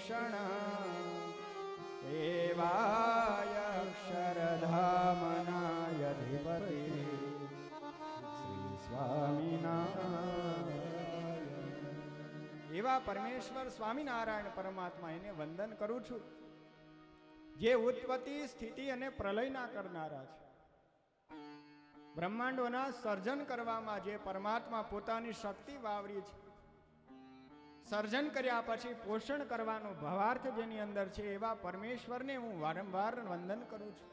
ભૂષણ એવાય અક્ષરધામનાય અધિપતિ શ્રી સ્વામિનારાયણ. એવા પરમેશ્વર સ્વામિનારાયણ પરમાત્મા એને વંદન કરું છું, જે ઉત્પત્તિ સ્થિતિ અને પ્રલયના કરનારા છે. બ્રહ્માંડોના સર્જન કરવામાં જે પરમાત્મા પોતાની શક્તિ વાવરી છે, સર્જન કર્યા પછી પોષણ કરવાનો ભાવાર્થ જેની અંદર છે, એવા પરમેશ્વરને હું વારંવાર વંદન કરું છું.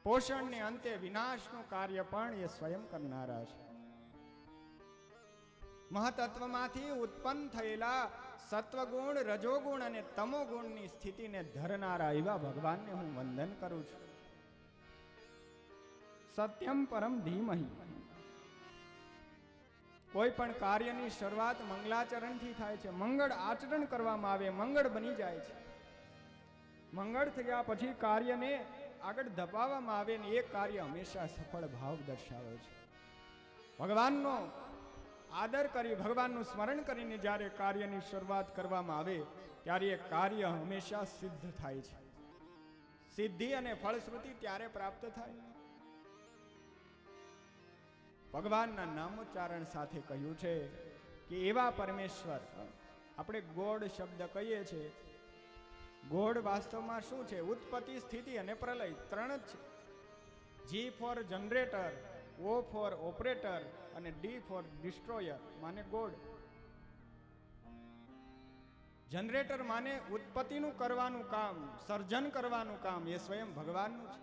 પોષણને અંતે વિનાશનું કાર્ય પણ એ સ્વયં કરનારા છે. મહતત્વમાંથી ઉત્પન્ન થયેલા સત્વગુણ, રજોગુણ અને તમોગુણની સ્થિતિને ધરનારા એવા ભગવાનને હું વંદન કરું છું. સત્યમ પરમ ધીમહિ. કોઈ પણ કાર્યની શરૂઆત મંગલાચરણથી થાય છે. મંગળ આચરણ કરવામાં આવે, મંગળ બની જાય છે. મંગળ થયા પછી કાર્યને આગળ ધપાવવામાં આવે ને એ કાર્ય હંમેશા સફળ ભાવ દર્શાવે છે. ભગવાનનો આદર કરી, ભગવાનનું સ્મરણ કરીને જ્યારે કાર્યની શરૂઆત કરવામાં આવે ત્યારે એ કાર્ય હંમેશા સિદ્ધ થાય છે. સિદ્ધિ અને ફળશ્રુતિ ત્યારે પ્રાપ્ત થાય. ભગવાનના નામોચ્ચારણ સાથે કહ્યું છે કે એવા પરમેશ્વર, આપણે ગોડ શબ્દ કહીએ છીએ, ગોડ વાસ્તવમાં શું છે? ઉત્પત્તિ, સ્થિતિ અને પ્રલય ત્રણ જ છે. G for generator, O for operator અને ડી ફોર ડિસ્ટ્રોયર માને ગોડ. જનરેટર માને ઉત્પત્તિનું કરવાનું કામ, સર્જન કરવાનું કામ, એ સ્વયં ભગવાનનું છે.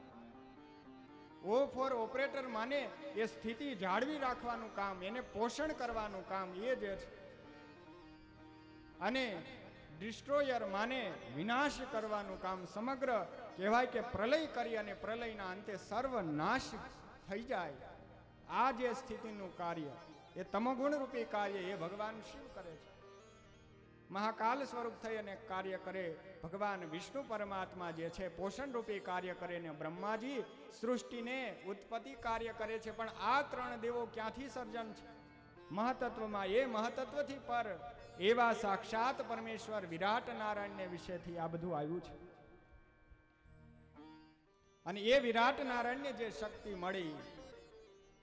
ઓ ફોર ઓપરેટર માને એ સ્થિતિ જાળવી રાખવાનું કામ, એને પોષણ કરવાનું કામ, એ જે છે. અને ડિસ્ટ્રોયર માને વિનાશ કરવાનું કામ. સમગ્ર કહેવાય કે પ્રલય કરી અને પ્રલયના અંતે સર્વનાશ થઈ જાય. આ જે સ્થિતિનું કાર્ય, એ તમોગુણ રૂપી કાર્ય એ ભગવાન શિવ કરે છે. મહાકાલ સ્વરૂપ થઈ અને કાર્ય કરે ભગવાન વિષ્ણુ પરમાત્મા જે છે, પોષણ રૂપી કાર્ય કરે ને બ્રહ્માજી સૃષ્ટિને ઉત્પત્તિ કાર્ય કરે છે. પણ આ ત્રણ દેવો ક્યાંથી સર્જન છે? મહતત્વમાં. એ મહતત્વથી પર એવા સાક્ષાત પરમેશ્વર વિરાટ નારાયણને વિશેથી આ બધું આવ્યું છે. અને એ વિરાટ નારાયણને જે શક્તિ મળી,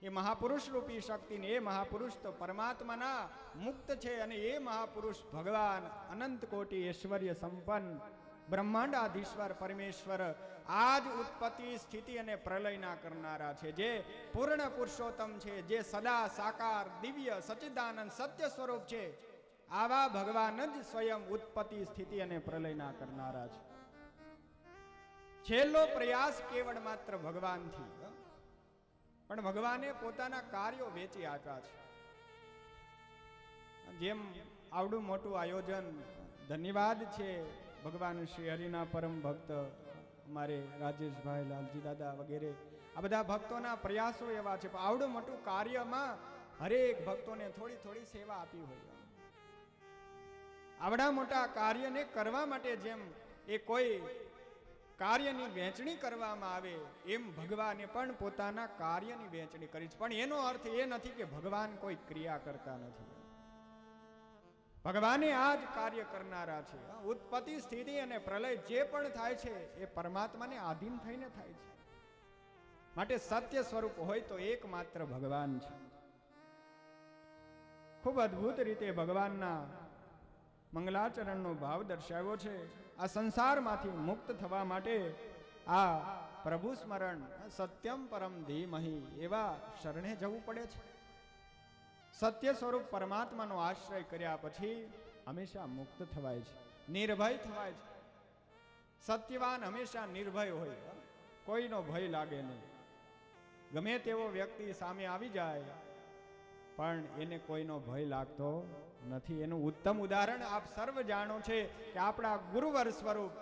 એ મહાપુરુષ રૂપી શક્તિને, એ મહાપુરુષ તો પરમાત્માના મુક્ત છે. અને એ મહાપુરુષ ભગવાન અનંત કોટી ઐશ્વર્ય સંપન્ન બ્રહ્માંડાધીશ્વર પરમેશ્વર આ જ ઉત્પત્તિ, સ્થિતિ અને પ્રલયના કરનારા છે. જે પૂર્ણ પુરુષોત્તમ છે, જે સદા સાકાર દિવ્ય સચ્ચિદાનંદ સત્ય સ્વરૂપ છે. આવા ભગવાન જ સ્વયં ઉત્પત્તિ, સ્થિતિ અને પ્રલયના કરનારા છે. છેલ્લો પ્રયાસ કેવળ માત્ર ભગવાનથી, પણ ભગવાને પોતાના કાર્યો વેચી આપ્યા છે. જેમ આવડું મોટું આયોજન, ધન્યવાદ છે ભગવાન શ્રી હરિના પરમ ભક્ત અમારે રાજેશભાઈ, લાલજી દાદા વગેરે, આ બધા ભક્તોના પ્રયાસો એવા છે. આવડું મોટું કાર્યમાં હરેક ભક્તોને થોડી થોડી સેવા આપી હોય. આવડા મોટા કાર્યને કરવા માટે જેમ એ કોઈ કાર્યની વહેંચણી કરવામાં આવે, એમ ભગવાને પણ પોતાના કાર્યની વહેંચણી કરી છે. પણ એનો અર્થ એ નથી કે ભગવાન કોઈ ક્રિયા કરતા નથી. ભગવાને આ જ કાર્ય કરનારા છે. ઉત્પત્તિ, સ્થિતિ અને પ્રલય જે પણ થાય છે એ પરમાત્માને આધીન થઈને થાય છે. માટે સત્ય સ્વરૂપ હોય તો એકમાત્ર ભગવાન છે. ખૂબ અદ્ભુત રીતે ભગવાનના મંગલાચરણનો ભાવ દર્શાવ્યો છે. આ સંસારમાંથી મુક્ત થવા માટે આ પ્રભુ સ્મરણ, સત્યમ પરમ ધીમહિ, એવા શરણે જવું પડે છે. સત્ય સ્વરૂપ પરમાત્માનો આશ્રય કર્યા પછી હંમેશા મુક્ત થવાય છે, નિર્ભય થવાય છે. સત્યવાન હંમેશા નિર્ભય હોય, કોઈનો ભય લાગે નહીં. ગમે તેવો વ્યક્તિ સામે આવી જાય પણ એને કોઈનો ભય લાગતો નથી. એનું ઉત્તમ ઉદાહરણ આપ સર્વ જાણો છે કે આપણા ગુરુવર સ્વરૂપ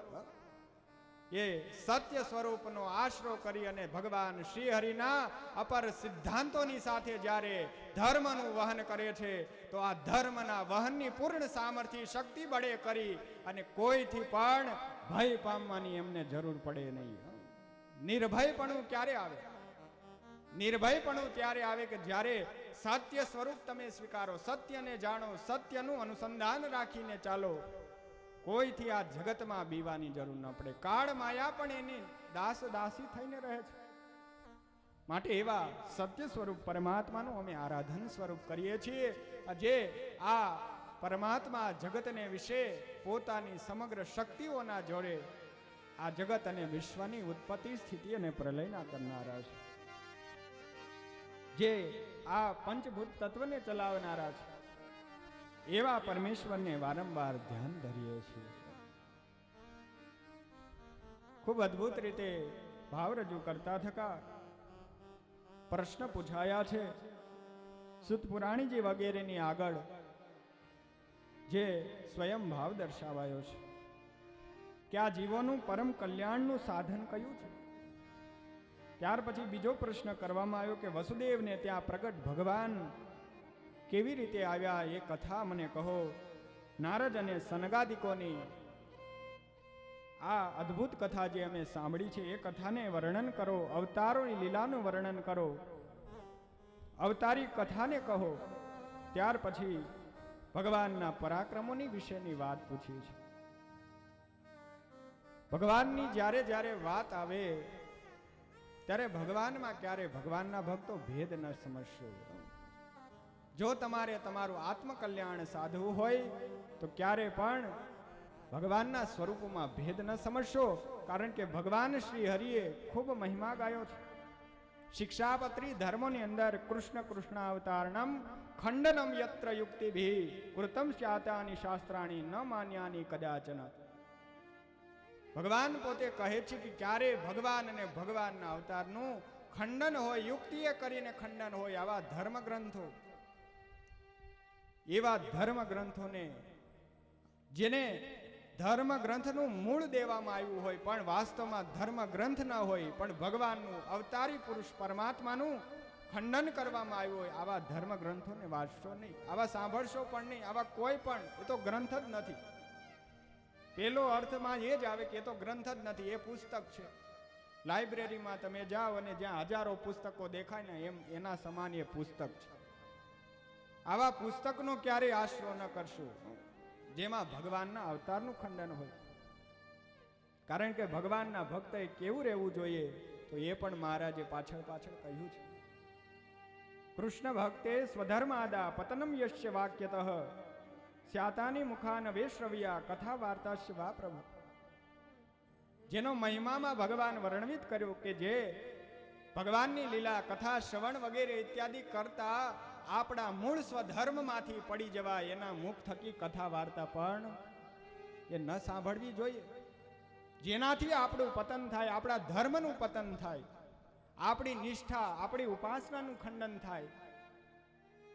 એ સત્ય સ્વરૂપનો આશરો કરી અને ભગવાન શ્રી હરિના અપર સિદ્ધાંતોની સાથે જ્યારે ધર્મનું વહન કરે છે, તો આ ધર્મના વહનની પૂર્ણ સામર્થ્ય શક્તિ બળે કરી અને કોઈથી પણ ભય પામવાની એમને જરૂર પડે નહીં. નિર્ભયપણું ક્યારે આવે? નિર્ભયપણું ત્યારે આવે કે જ્યારે સત્ય સ્વરૂપ તમે સ્વીકારો, સત્યને જાણો, સત્યનું અનુસંધાન રાખીને ચાલો. કોઈથી આ જગતમાં બીવાની જરૂર ન પડે. કાળ માયા પણ એની દાસ દાસી થઈને રહે છે. માટે એવા સત્ય સ્વરૂપ પરમાત્માનું અમે આરાધન સ્વરૂપ કરીએ છીએ. જે આ પરમાત્મા જગતને વિશે પોતાની સમગ્ર શક્તિઓના જોડે આ જગત અને વિશ્વની ઉત્પત્તિ, સ્થિતિ અને પ્રલયના કરનારા છે. જે આ પંચભૂત તત્વને ચલાવનારા છે. એવા પરમેશ્વરને વારંવાર ધ્યાન ધરીએ છીએ. ખૂબ અદ્ભુત રીતે ભાવ રજૂ કરતા થકા પ્રશ્ન પૂછાયા છે. સુત પુરાણીજી વગેરેની આગળ જે સ્વયં ભાવ દર્શાવાયો છે કે આ જીવોનું પરમ કલ્યાણનું સાધન કયું છે. ત્યાર પછી બીજો પ્રશ્ન કરવામાં આવ્યો કે વસુદેવને ત્યાં પ્રગટ ભગવાન કેવી રીતે આવ્યા એ કથા મને કહો. નારદ અને સનગાદિકોની આ અદ્ભુત કથા જે અમે સાંભળી છે એ કથાને વર્ણન કરો. અવતારોની લીલાનું વર્ણન કરો. અવતારી કથાને કહો. ત્યાર પછી ભગવાનના પરાક્રમોની વિશેની વાત પૂછી છે. ભગવાનની જ્યારે જ્યારે વાત આવે ત્યારે ભગવાનમાં ક્યારે ભગવાનના ભક્તો ભેદ ન સમજશો. જો તમારે તમારું આત્મકલ્યાણ સાધવું હોય તો ક્યારે પણ ભગવાનના સ્વરૂપમાં ભેદ ન સમજશો. કારણ કે ભગવાન શ્રી હરિએ ખૂબ મહિમા ગાયો છે. શિક્ષાપત્રી ધર્મોની અંદર કૃષ્ણ કૃષ્ણ અવતારણમ ખંડનમ યત્ર યુક્તિભિ કૃતમ સ્યાતાની શાસ્ત્રાણી ન માન્યાની કદાચન. ભગવાન પોતે કહે છે કે ક્યારે ભગવાન અને ભગવાનના અવતારનું ખંડન હોય, યુક્તિએ કરીને ખંડન હોય, આવા ધર્મ ગ્રંથો, એવા ધર્મ ગ્રંથોને જેને ધર્મ ગ્રંથનું મૂળ દેવામાં આવ્યું હોય પણ વાસ્તવમાં ધર્મ ગ્રંથ ન હોય પણ ભગવાનનું અવતારી પુરુષ પરમાત્માનું ખંડન કરવામાં આવ્યું હોય, આવા ધર્મ ગ્રંથોને વાંચશો નહીં, આવા સાંભળશો પણ નહીં. આવા કોઈ પણ, એ તો ગ્રંથ જ નથી. પેલો અર્થમાં એ જ આવે કે એ તો ગ્રંથ જ નથી, એ પુસ્તક છે. લાઇબ્રેરીમાં તમે જાઓ અને જ્યાં હજારો પુસ્તકો દેખાય ને એમ એના સમાન એ પુસ્તક છે. આવા પુસ્તકનો ક્યારેય આશરો ન કરશો જેમાં ભગવાનના અવતારનું ખંડન હોય. કારણ કે ભગવાનના ભક્તએ કેવું રહેવું જોઈએ તો એ પણ મહારાજે પાછળ પાછળ કહ્યું છે. કૃષ્ણ ભક્તે સ્વધર્માદા પતનમ યશ્ય વાક્યતઃ સ્યાતાની મુખાન વેશ્રવ્યા કથા વાર્તાશ્ય વા પ્રભુ. જેનો મહિમામાં ભગવાન વર્ણિત કર્યો કે જે ભગવાનની લીલા કથા શ્રવણ વગેરે ઇત્યાદિ કરતા આપણા મૂળ સ્વધર્મમાંથી પડી જવાય એના મુખ થકી કથા વાર્તા પણ એ ન સાંભળવી જોઈએ. જેનાથી આપણું પતન થાય, આપણા ધર્મનું પતન થાય, આપણી નિષ્ઠા, આપણી ઉપાસનાનું ખંડન થાય,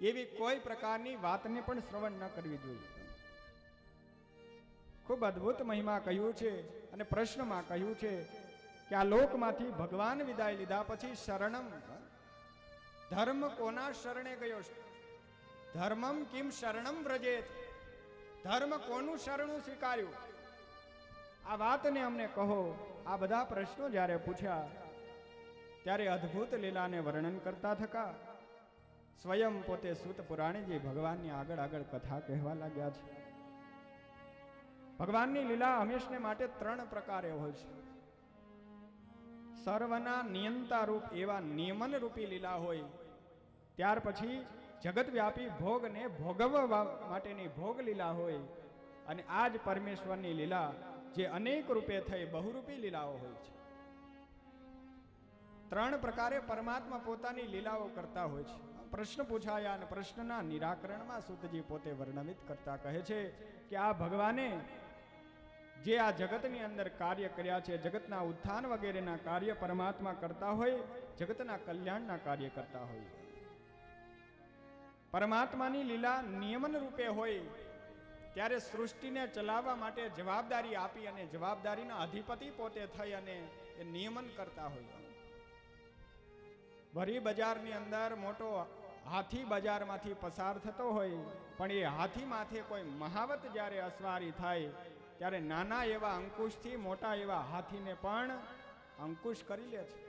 એવી કોઈ પ્રકારની વાતને પણ શ્રવણ ન કરવી જોઈએ. ખૂબ અદ્ભુત મહિમા કહ્યું છે અને પ્રશ્નમાં કહ્યું છે કે આ લોકમાંથી ભગવાન વિદાય લીધા પછી શરણમ, ધર્મ કોના શરણે ગયો છે? ધર્મમ કિમ શરણમ વ્રજેત, ધર્મ કોનું શરણું સ્વીકાર્યું? આ વાતને અમને કહો. આ બધા પ્રશ્નો જ્યારે પૂછ્યા ત્યારે અદ્ભુત લીલાને વર્ણન કરતા થકા સ્વયં પોતે સૂત પુરાણીજી ભગવાનની આગળ આગળ કથા કહેવા લાગ્યા છે. ભગવાનની લીલા હંમેશને માટે ત્રણ પ્રકારે હોય છે. સર્વના નિયંતા રૂપ એવા નિયમન રૂપી લીલા હોય. ત્યાર પછી જગત વ્યાપી ભોગને ભોગવવા માટેની ભોગ લીલા હોય. અને આ જ પરમેશ્વરની લીલા જે અનેક રૂપે થઈ બહુરૂપી લીલાઓ હોય છે. ત્રણ પ્રકારે પરમાત્મા પોતાની લીલાઓ કરતા હોય છે. પ્રશ્ન પૂછાયા અને પ્રશ્નના નિરાકરણમાં સૂતજી પોતે વર્ણવિત કરતા કહે છે કે આ ભગવાને જે આ જગતની અંદર કાર્ય કર્યા છે, જગતના ઉત્થાન વગેરેના કાર્ય પરમાત્મા કરતા હોય, જગતના કલ્યાણના કાર્ય કરતા હોય. પરમાત્માની લીલા નિયમન રૂપે હોય ત્યારે સૃષ્ટિને ચલાવવા માટે જવાબદારી આપી અને જવાબદારીના અધિપતિ પોતે થઈ અને એ નિયમન કરતા હોય. ભરી બજારની અંદર મોટો હાથી બજારમાંથી પસાર થતો હોય પણ એ હાથી માથે કોઈ મહાવત જ્યારે અસવારી થાય ત્યારે નાના એવા અંકુશથી મોટા એવા હાથીને પણ અંકુશ કરી લે છે.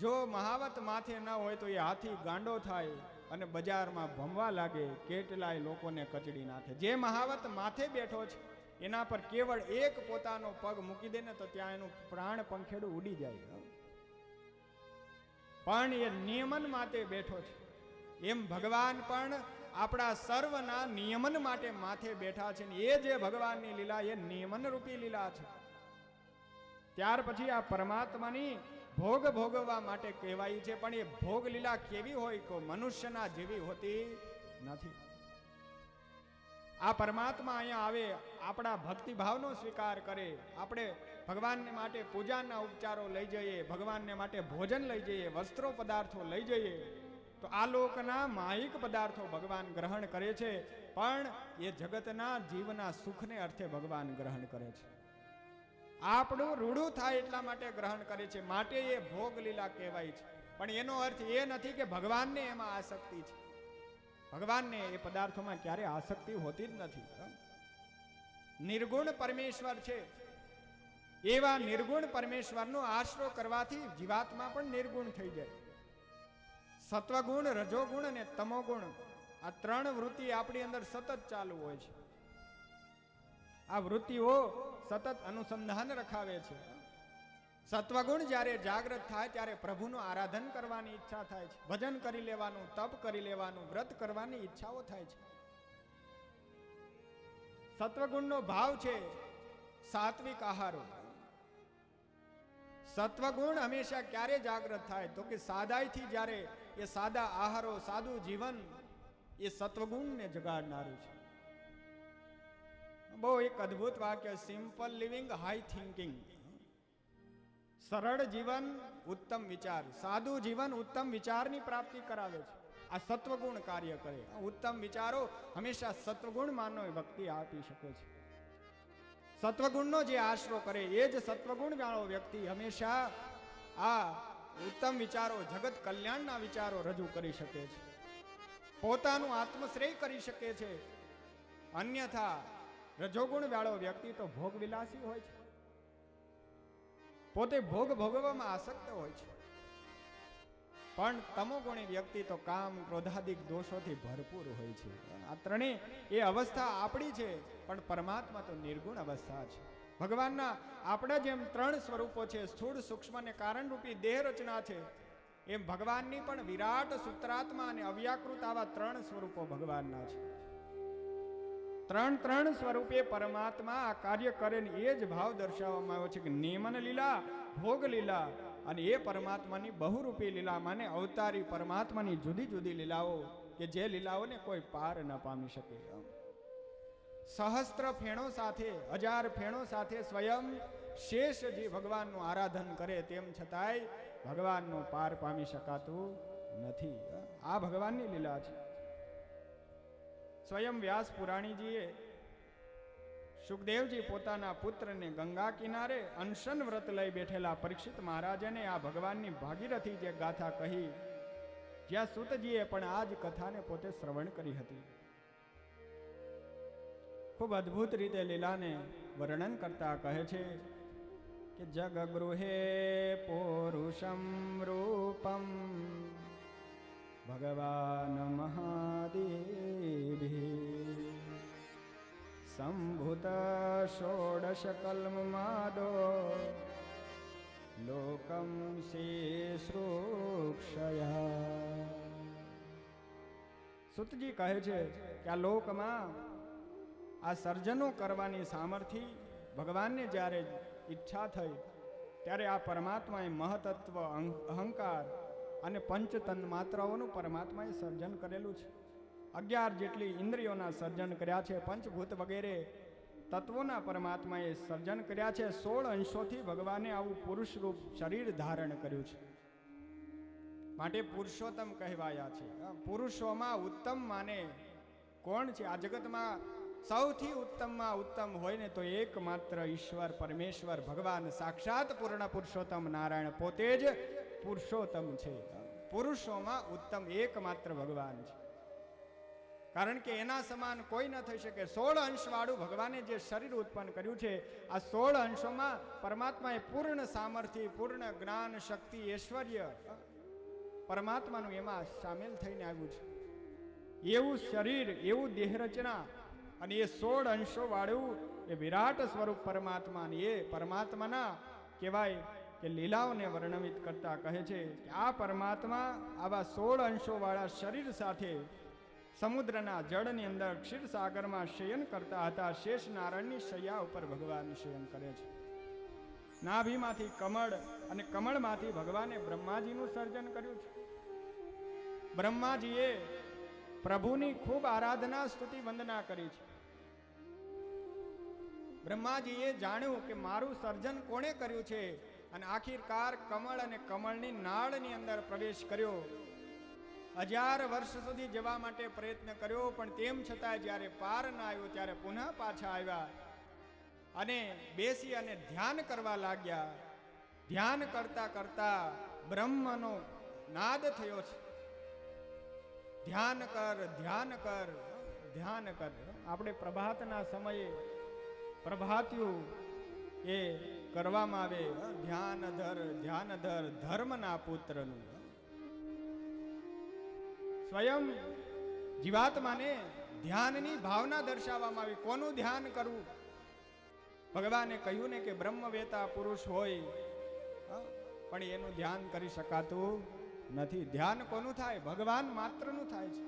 જો મહાવત માથે ન હોય તો એ હાથી ગાંડો થાય અને બજારમાં ભમવા લાગે, કેટલાય લોકોને કચડી નાખે. જે મહાવત માથે બેઠો છે એના પર કેવળ એક પોતાનો પગ મૂકી દે ને તો ત્યાં એનું પ્રાણ પંખેડું ઉડી જાય. પણ એ નિયમન માટે બેઠો છે. એમ ભગવાન પણ આપણા સર્વના નિયમન માટે માથે બેઠા છે. એ જે ભગવાનની લીલા એ નિયમન રૂપી લીલા છે. ત્યાર પછી આ પરમાત્માની ભોગ ભોગવવા માટે કહેવાય છે. પણ એ ભોગ લીલા કેવી હોય કે મનુષ્યના જેવી હોતી નથી. આ પરમાત્મા અહીંયા આવે, આપણા ભક્તિભાવનો સ્વીકાર કરે, આપણે ભગવાનને માટે પૂજાના ઉપચારો લઈ જઈએ, ભગવાનને માટે ભોજન લઈ જઈએ, વસ્ત્રો પદાર્થો લઈ જઈએ, તો આ લોકના માહિક પદાર્થો ભગવાન ગ્રહણ કરે છે. પણ એ જગતના જીવના સુખને અર્થે ભગવાન ગ્રહણ કરે છે. આપણું રૂડું થાય એટલા માટે ગ્રહણ કરે છે, માટે એ ભોગ લીલા કહેવાય છે. પણ એનો અર્થ એ નથી કે ભગવાનને એમાં આસક્તિ છે. ભગવાનને એ પદાર્થોમાં ક્યારે આસક્તિ હોતી જ નથી. નિર્ગુણ પરમેશ્વર છે. એવા નિર્ગુણ પરમેશ્વરનો આશરો કરવાથી જીવાત્મા પણ નિર્ગુણ થઈ જાય. સત્વગુણ, રજોગુણ અને તમોગુણ આ ત્રણ વૃત્તિ આપણી અંદર સતત ચાલુ હોય છે. આ વૃત્તિઓ સતત અનુસંધાન રખાવે છે. સત્વગુણ જ્યારે જાગૃત થાય ત્યારે પ્રભુનું આરાધન કરવાની ઈચ્છા થાય છે, ભજન કરી લેવાનું, તપ કરી લેવાનું, વ્રત કરવાની ઈચ્છાઓ થાય છે. સત્વગુણનો ભાવ છે સાત્વિક આહારો. સત્વગુણ હંમેશા ક્યારે જાગૃત થાય તો કે સાદાઈથી, જ્યારે એ સાદા આહારો, સાદું જીવન એ સત્વગુણને જગાડનારું છે. બહુ એક અદ્ભુત વાક્ય, સિમ્પલ લિવિંગ, હાઈ થિંકિંગ. સરળ જીવન, ઉત્તમ વિચાર. સાદું જીવન ઉત્તમ વિચારની પ્રાપ્તિ કરાવે છે. આ સત્વગુણ કાર્ય કરે. ઉત્તમ વિચારો હંમેશા સત્વગુણ માનવ વ્યક્તિ આપી શકે છે. સત્વગુણનો જે આશરો કરે એ જ સત્વગુણ વાળો વ્યક્તિ હંમેશા આ ઉત્તમ વિચારો, જગત કલ્યાણના વિચારો રજૂ કરી શકે છે. પોતાનું આત્મશ્રેય કરી શકે છે. અન્યથા રજોગુણ વાળો વ્યક્તિ તો ભોગ વિલાસી હોય છે, પોતે ભોગ ભોગવવામાં આસક્ત હોય છે. પણ તમોગુણી વ્યક્તિ તો કામ, ક્રોધાદિક દોષોથી ભરપૂર હોય છે. આ ત્રણેય એ અવસ્થા આપણી છે, પણ પરમાત્મા તો નિર્ગુણ અવસ્થા છે. ભગવાનના આપણા જેમ ત્રણ સ્વરૂપો છે, સ્થૂળ, સૂક્ષ્મ અને કારણ રૂપી દેહ રચના છે, એમ ભગવાનની પણ વિરાટ, સૂત્રાત્મા અને અવ્યાકૃત આવા ત્રણ સ્વરૂપો ભગવાનના છે. ત્રણ સ્વરૂપે પરમાત્મા આ કાર્ય કરે ને એ જ ભાવ દર્શાવવામાં આવ્યો છે કે નિયમન લીલા, ભોગ લીલા અને એ પરમાત્માની બહુરૂપી લીલા, માને અવતારી પરમાત્માની જુદી જુદી લીલાઓ કે જે લીલાઓને કોઈ પાર ન પામી શકે. સહસ્ત્ર ફેણો સાથે, 1000 ફેણો સાથે સ્વયં શેષજી ભગવાનનું આરાધન કરે, તેમ છતાંય ભગવાનનું પાર પામી શકાતું નથી. આ ભગવાનની લીલા છે. સ્વયં વ્યાસ પુરાણીજીએ સુખદેવજી પોતાના પુત્રને ગંગા કિનારે અનશન વ્રત લઈ બેઠેલા પરીક્ષિત મહારાજને આ ભગવાનની ભાગીરથી જે ગાથા કહી, જ્યાં સૂતજીએ પણ આ જ કથાને પોતે શ્રવણ કરી હતી. ખૂબ અદ્ભુત રીતે લીલાને વર્ણન કરતા કહે છે કે જગગૃહે પુરુષમ રૂપમ ભગવાન મહાદેવી સંભૂત ષોડશ કલ્મમાદો લોકમ શેષૃક્ષયા. સુતજી કહે છે કે આ લોકમાં આ સર્જનો કરવાની સામર્થ્ય ભગવાનને જ્યારે ઈચ્છા થઈ ત્યારે આ પરમાત્માએ મહતત્વ, અહંકાર અને પંચતન માત્રાઓનું પરમાત્માએ સર્જન કરેલું છે. 11 જેટલી ઇન્દ્રિયોના સર્જન કર્યા છે. પંચભૂત વગેરે તત્વોના પરમાત્માએ સર્જન કર્યા છે. 16 અંશોથી ભગવાને આવું પુરુષ રૂપ શરીર ધારણ કર્યું છે. માટે પુરુષોત્તમ કહેવાયા છે. પુરુષોમાં ઉત્તમ માને કોણ છે? આ જગતમાં સૌથી ઉત્તમમાં ઉત્તમ હોય ને તો એકમાત્ર ઈશ્વર પરમેશ્વર ભગવાન સાક્ષાત પૂર્ણ પુરુષોત્તમ નારાયણ પોતે જ પુરુષોત્તમ છે. પુરુષોમાં ઉત્તમ એકમાત્ર ભગવાન છે. કારણ કે એના સમાન કોઈ ન થઈ શકે. 16 અંશ વાળું ભગવાને જે શરીર ઉત્પન્ન કર્યું છે, આ 16 અંશોમાં પરમાત્માએ પૂર્ણ સામર્થ્ય, પૂર્ણ જ્ઞાન, શક્તિ, ઐશ્વર્ય પરમાત્માનું એમાં સામેલ થઈને આવ્યું છે. એવું શરીર, એવું દેહ રચના અને એ 16 અંશો વાળું એ વિરાટ સ્વરૂપ પરમાત્મા, એ પરમાત્માના કહેવાય કે લીલાઓને વર્ણવિત કરતા કહે છે કે આ પરમાત્મા આવા 16 અંશો વાળા શરીર સાથે સમુદ્રના જળની અંદર ક્ષીરસાગરમાં શયન કરતા હતા. શેષ નારાયણની શૈયા ઉપર ભગવાન શયન કરે છે. નાભીમાંથી કમળ અને કમળમાંથી ભગવાને બ્રહ્માજીનું સર્જન કર્યું છે. બ્રહ્માજીએ પ્રભુની ખૂબ આરાધના, સ્તુતિ, વંદના કરી છે. બ્રહ્માજીએ જાણ્યું કે મારું સર્જન કોણે કર્યું છે, અને આખીરકાર કમળ અને કમળની નાળની અંદર પ્રવેશ કર્યો. 1000 વર્ષ સુધી જવા માટે પ્રયત્ન કર્યો, પણ તેમ છતાં જ્યારે પાર ના આવ્યો ત્યારે પુનઃ પાછા આવ્યા અને બેસી અને ધ્યાન કરવા લાગ્યા. ધ્યાન કરતા કરતા બ્રહ્મનો નાદ થયો છે. ધ્યાન કર, ધ્યાન કર, ધ્યાન કર. આપણે પ્રભાતના સમયે પ્રભાત્યું એ કરવામાં આવે, ધ્યાન ધર ધર્મના પુત્રનું. સ્વયં જીવાત્માને ધ્યાનની ભાવના દર્શાવવામાં આવી. કોનું ધ્યાન કરવું? ભગવાને કહ્યું ને કે બ્રહ્મવેતા પુરુષ હોય પણ એનું ધ્યાન કરી શકાતું નથી. ધ્યાન કોનું થાય? ભગવાન માત્રનું થાય છે.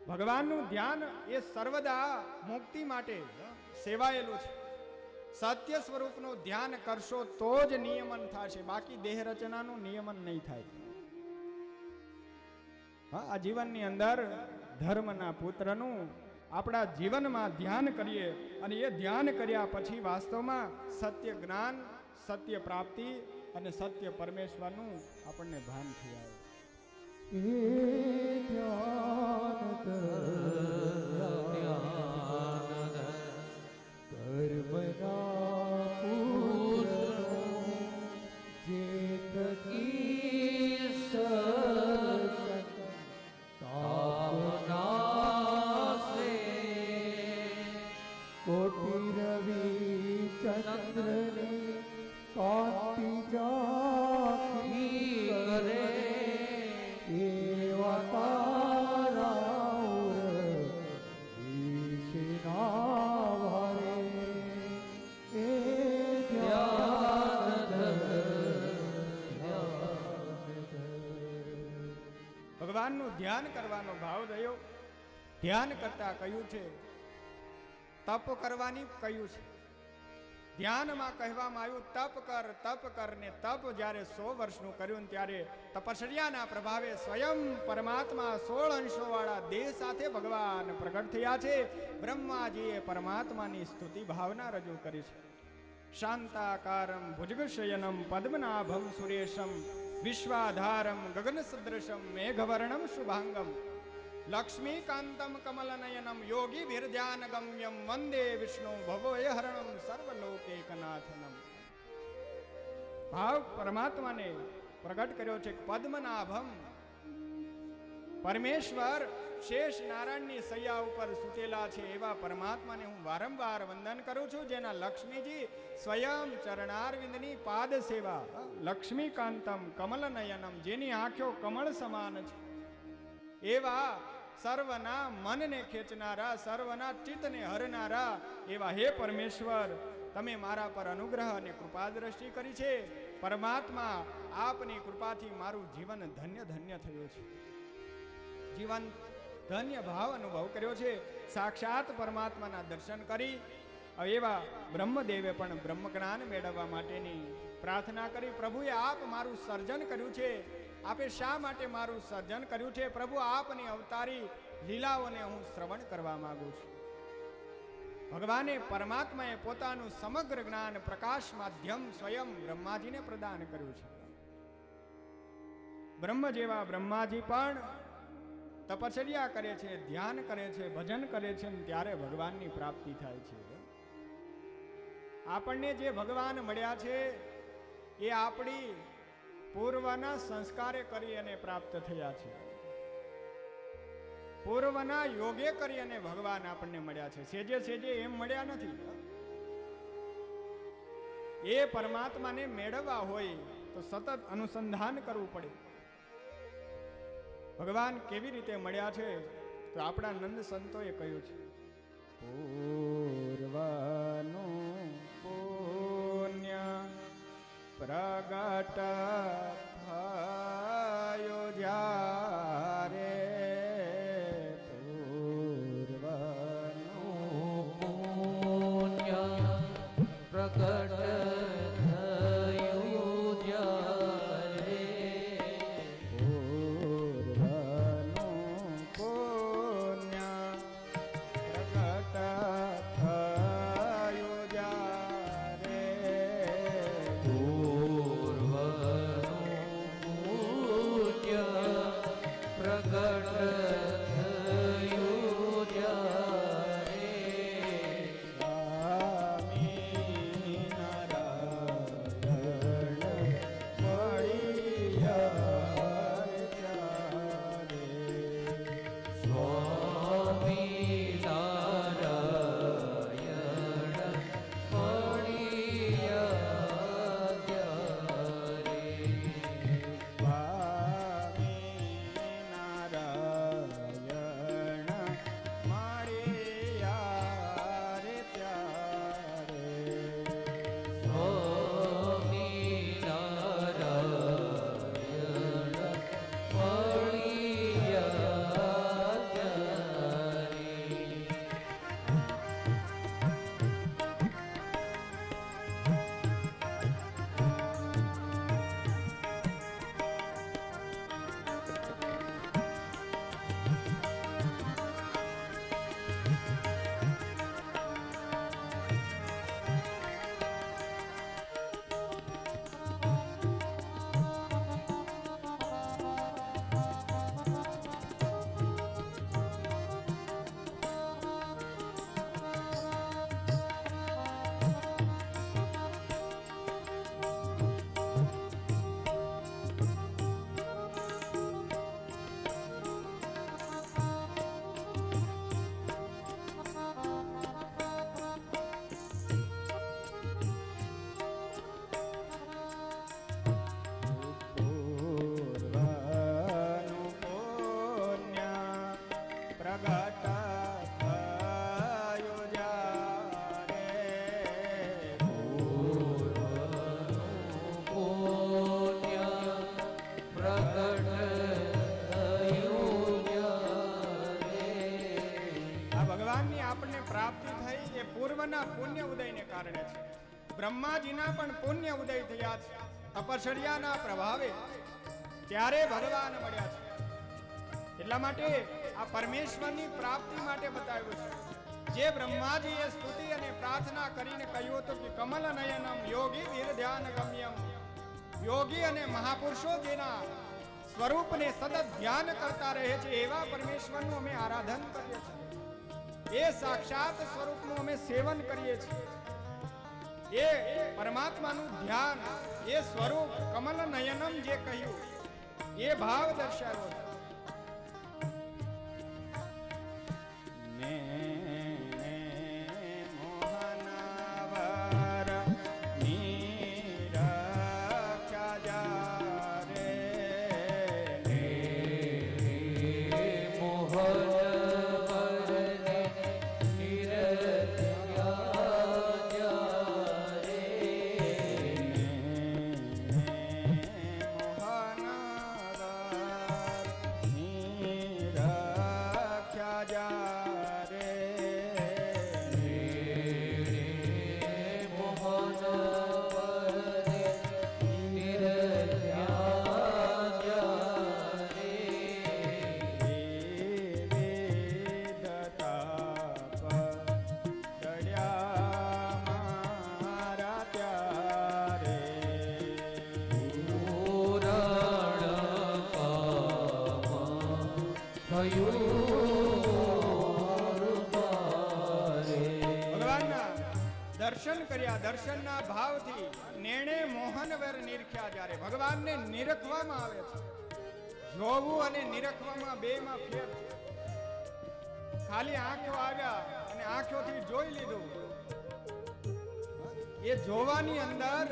ભગવાનનું ધ્યાન એ સર્વદા મુક્તિ માટે સેવાયેલું છે. સત્ય સ્વરૂપનું ધ્યાન કરશો તો જ નિયમન થશે, બાકી દેહ રચનાનું નિયમન નહીં થાય. આ જીવનની અંદર ધર્મના પુત્રનું આપણા જીવનમાં ધ્યાન કરીએ, અને એ ધ્યાન કર્યા પછી વાસ્તવમાં સત્ય જ્ઞાન, સત્ય પ્રાપ્તિ અને સત્ય પરમેશ્વરનું આપણને ભાન થઈ આવે. કોટી રવિ ચંદ્રની કાંતિ જાખી કરે એવા તારા વિષના ભારે એ ભગવાનનું ધ્યાન કરવાનો ભાવ રહ્યો. ધ્યાન કરતા કહ્યું છે, તપ કરવાની કહ્યું છે. ધ્યાનમાં કહેવામાં આવ્યું તપ કર ને તપ જ્યારે 100 વર્ષનું કર્યું ત્યારે તપશ્ચર્યાના પ્રભાવે સ્વયં પરમાત્મા 16 અંશો વાળા દેહ સાથે ભગવાન પ્રગટ થયા છે. બ્રહ્માજીએ પરમાત્માની સ્તુતિ ભાવના રજૂ કરી છે. શાંતાકારમ ભુજગશયનમ પદ્મનાભમ સુરેશમ વિશ્વાધારમ ગગન સદૃશમ મેઘવર્ણમ શુભાંગમ લક્ષ્મીકાંતમ કમલનયનમ યોગી ધ્યાન ગમ્યમ વંદે વિષ્ણુ ભવોયહરણમ સર્વલોકૈકનાથનમ. ભાવ પરમાત્માને પ્રગટ કર્યો છે. પદ્મનાભમ, પરમેશ્વર શેષ નારાયણની સૈયા ઉપર સૂતેલા છે એવા પરમાત્માને હું વારંવાર વંદન કરું છું, જેના લક્ષ્મીજી સ્વયં ચરણારવિંદની પાદ સેવા. લક્ષ્મીકાંતમ કમલનયનમ, જેની આંખો કમળ સમાન છે એવા સર્વના મનને ખેંચનારા, સર્વના ચિત્તને હરનારા એવા હે પરમેશ્વર, તમે મારા પર અનુગ્રહ અને કૃપા દ્રષ્ટિ કરી છે. પરમાત્મા આપની કૃપાથી મારું જીવન ધન્ય ધન્ય થયું છે. જીવન ધન્ય ભાવ અનુભવ કર્યો છે. સાક્ષાત પરમાત્માના દર્શન કરી એવા બ્રહ્મદેવે પણ બ્રહ્મ જ્ઞાન મેળવવા માટેની પ્રાર્થના કરી. પ્રભુએ આપ મારું સર્જન કર્યું છે, આપે શા માટે મારું સર્જન કર્યું છે? પ્રભુ આપની અવતારી લીલાઓને હું શ્રવણ કરવા માંગુ છું. ભગવાને પરમાત્માએ પોતાનું સમગ્ર જ્ઞાન પ્રકાશ માધ્યમ સ્વયં બ્રહ્માજીને પ્રદાન કર્યું છે. બ્રહ્મ જેવા બ્રહ્માજી પણ તપશ્ચર્યા કરે છે, ધ્યાન કરે છે, ભજન કરે છે, ત્યારે ભગવાનની પ્રાપ્તિ થાય છે. આપણને જે ભગવાન મળ્યા છે એ આપણી પૂર્વના સંસ્કારે કરી અને પ્રાપ્ત થયા છે. પૂર્વના યોગે કરી અને ભગવાન આપણને મળ્યા છે. સેજે સેજે એમ મળ્યા નથી. એ પરમાત્માને મેળવવા હોય તો સતત અનુસંધાન કરવું પડે. ભગવાન કેવી રીતે મળ્યા છે તો આપણા નંદ સંતોએ કહ્યું છે, પૂર્વનું પુણ્ય પ્રગટ થયો જ્યારે, પૂર્વનું પુણ્ય પ્રગટ થયું જ્યારે, પૂર્વનું પુણ્ય પ્રગટ થયું જ્યારે, પૂર્વનું પુણ્ય પ્રગટ થયું જ્યારે, પ્રાપ્તિ થઈ એ પૂર્વના પુણ્ય ઉદયને કારણે છે. બ્રહ્માજીના પણ પુણ્ય ઉદય થયા છે તપશ્ચર્યાના પ્રભાવે, ત્યારે ભગવાન મળ્યા છે. એટલા માટે આ પરમેશ્વરની પ્રાપ્તિ માટે બતાવ્યું છે. જે બ્રહ્માજીએ સ્તુતિ અને પ્રાર્થના કરીને કહ્યું હતું કે કમલ નયનમ યોગી વીર ધ્યાન ગમ્યમ, યોગી અને મહાપુરુષો જેના સ્વરૂપને સતત ધ્યાન કરતા રહે છે એવા પરમેશ્વરનું અમે આરાધન કરીએ છીએ. એ સાક્ષાત સ્વરૂપનું અમે સેવન કરીએ છીએ. એ પરમાત્માનું ધ્યાન, એ સ્વરૂપ કમલ નયનમ જે કહ્યું એ ભાવ દર્શાવ્યો છે. દર્શન કર્યા, દર્શનના ભાવથી નેણે મોહનવર નિરખ્યા. જ્યારે ભગવાનને નિરખવામાં આવે છે, જોવું અને નિરખવામાં બેમાં ફેર છે. ખાલી આંખો આવ્યા અને આંખોથી જોઈ લીધું, એ જોવાની અંદર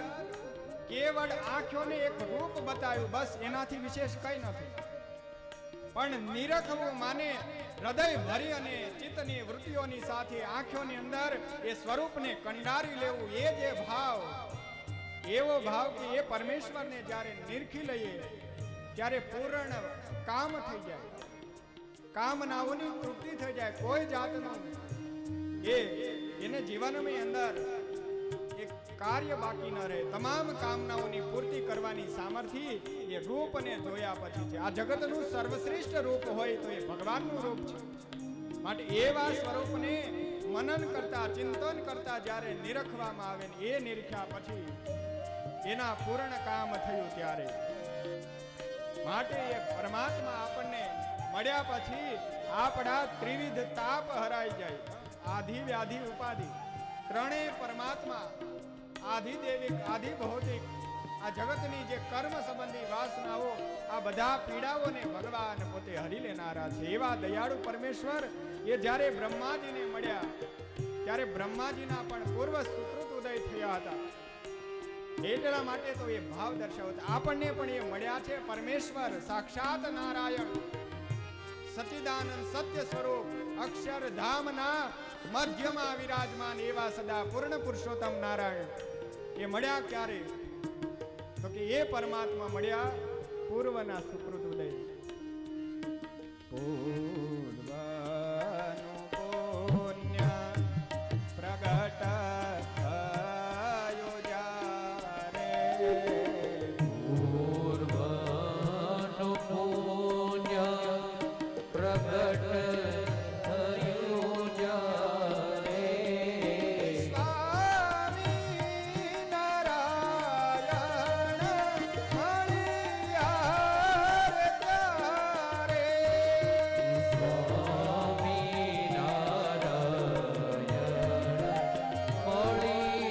કેવળ આંખોને એક રૂપ બતાવ્યું, બસ એનાથી વિશેષ કઈ નથી. પણ નિરખવું માને હૃદય ભરી અને ચિત્તની વૃત્તિઓની સાથે આંખોની અંદર એ સ્વરૂપને કંડારી લેવું, એ જે ભાવ, એવો ભાવ કે એ પરમેશ્વરને જ્યારે નિરખી લઈએ ત્યારે પૂર્ણ કામ થઈ જાય, કામનાઓની તૃપ્તિ થઈ જાય, કોઈ જાતનું એને જીવનની અંદર એક કાર્ય બાકી ન રહે, તમામ કામનાઓની પૂર્તિ કરવાની સામર્થ્ય એ રૂપને જોયા પછી છે. આ જગતનું સર્વશ્રેષ્ઠ રૂપ હોય તો એ ભગવાનનું રૂપ છે. માટે એવા સ્વરૂપને મનન કરતા, ચિંતન કરતા જ્યારે નિરખવામાં આવે ને એ નિરખ્યા પછી એના પૂર્ણ કામ થયું ત્યારે માટે એ પરમાત્મા આપણને મળ્યા પછી આપણા ત્રિવિધ તાપ હરાઈ જાય, આધિ વ્યાધિ ઉપાધિ ત્રણેય પરમાત્મા, આધિ દેવિક, આધિ ભૌતિક, આ જગતની જે કર્મ સંબંધી વાસનાઓ, આ બધા પીડાઓને ભગવાન પોતે હરી લેનારા છે. એવા દયાળુ પરમેશ્વર એ જ્યારે બ્રહ્માજીને મળ્યા ત્યારે બ્રહ્માજીના પણ પૂર્વ સુકૃત ઉદય થયા હતા. એટલા માટે તો એ ભાવ દર્શાવતા આપણને પણ એ મળ્યા છે. પરમેશ્વર સાક્ષાત નારાયણ, સચ્ચિદાનંદ સત્ય સ્વરૂપ, અક્ષરધામના મધ્યમાં વિરાજમાન એવા સદા પૂર્ણ પુરુષોત્તમ નારાયણ એ મળ્યા ક્યારે? તો કે એ પરમાત્મા મળ્યા પૂર્વના સુકૃત ઉદય. પૂર્વનું પુણ્ય પ્રગટ થયો જ્યારે, પૂર્વનું પુણ્ય પ્રગટ થયું જ્યારે, સ્વામી નારાયણ મળ્યા ત્યારે, સ્વામી નારાયણ મળ્યા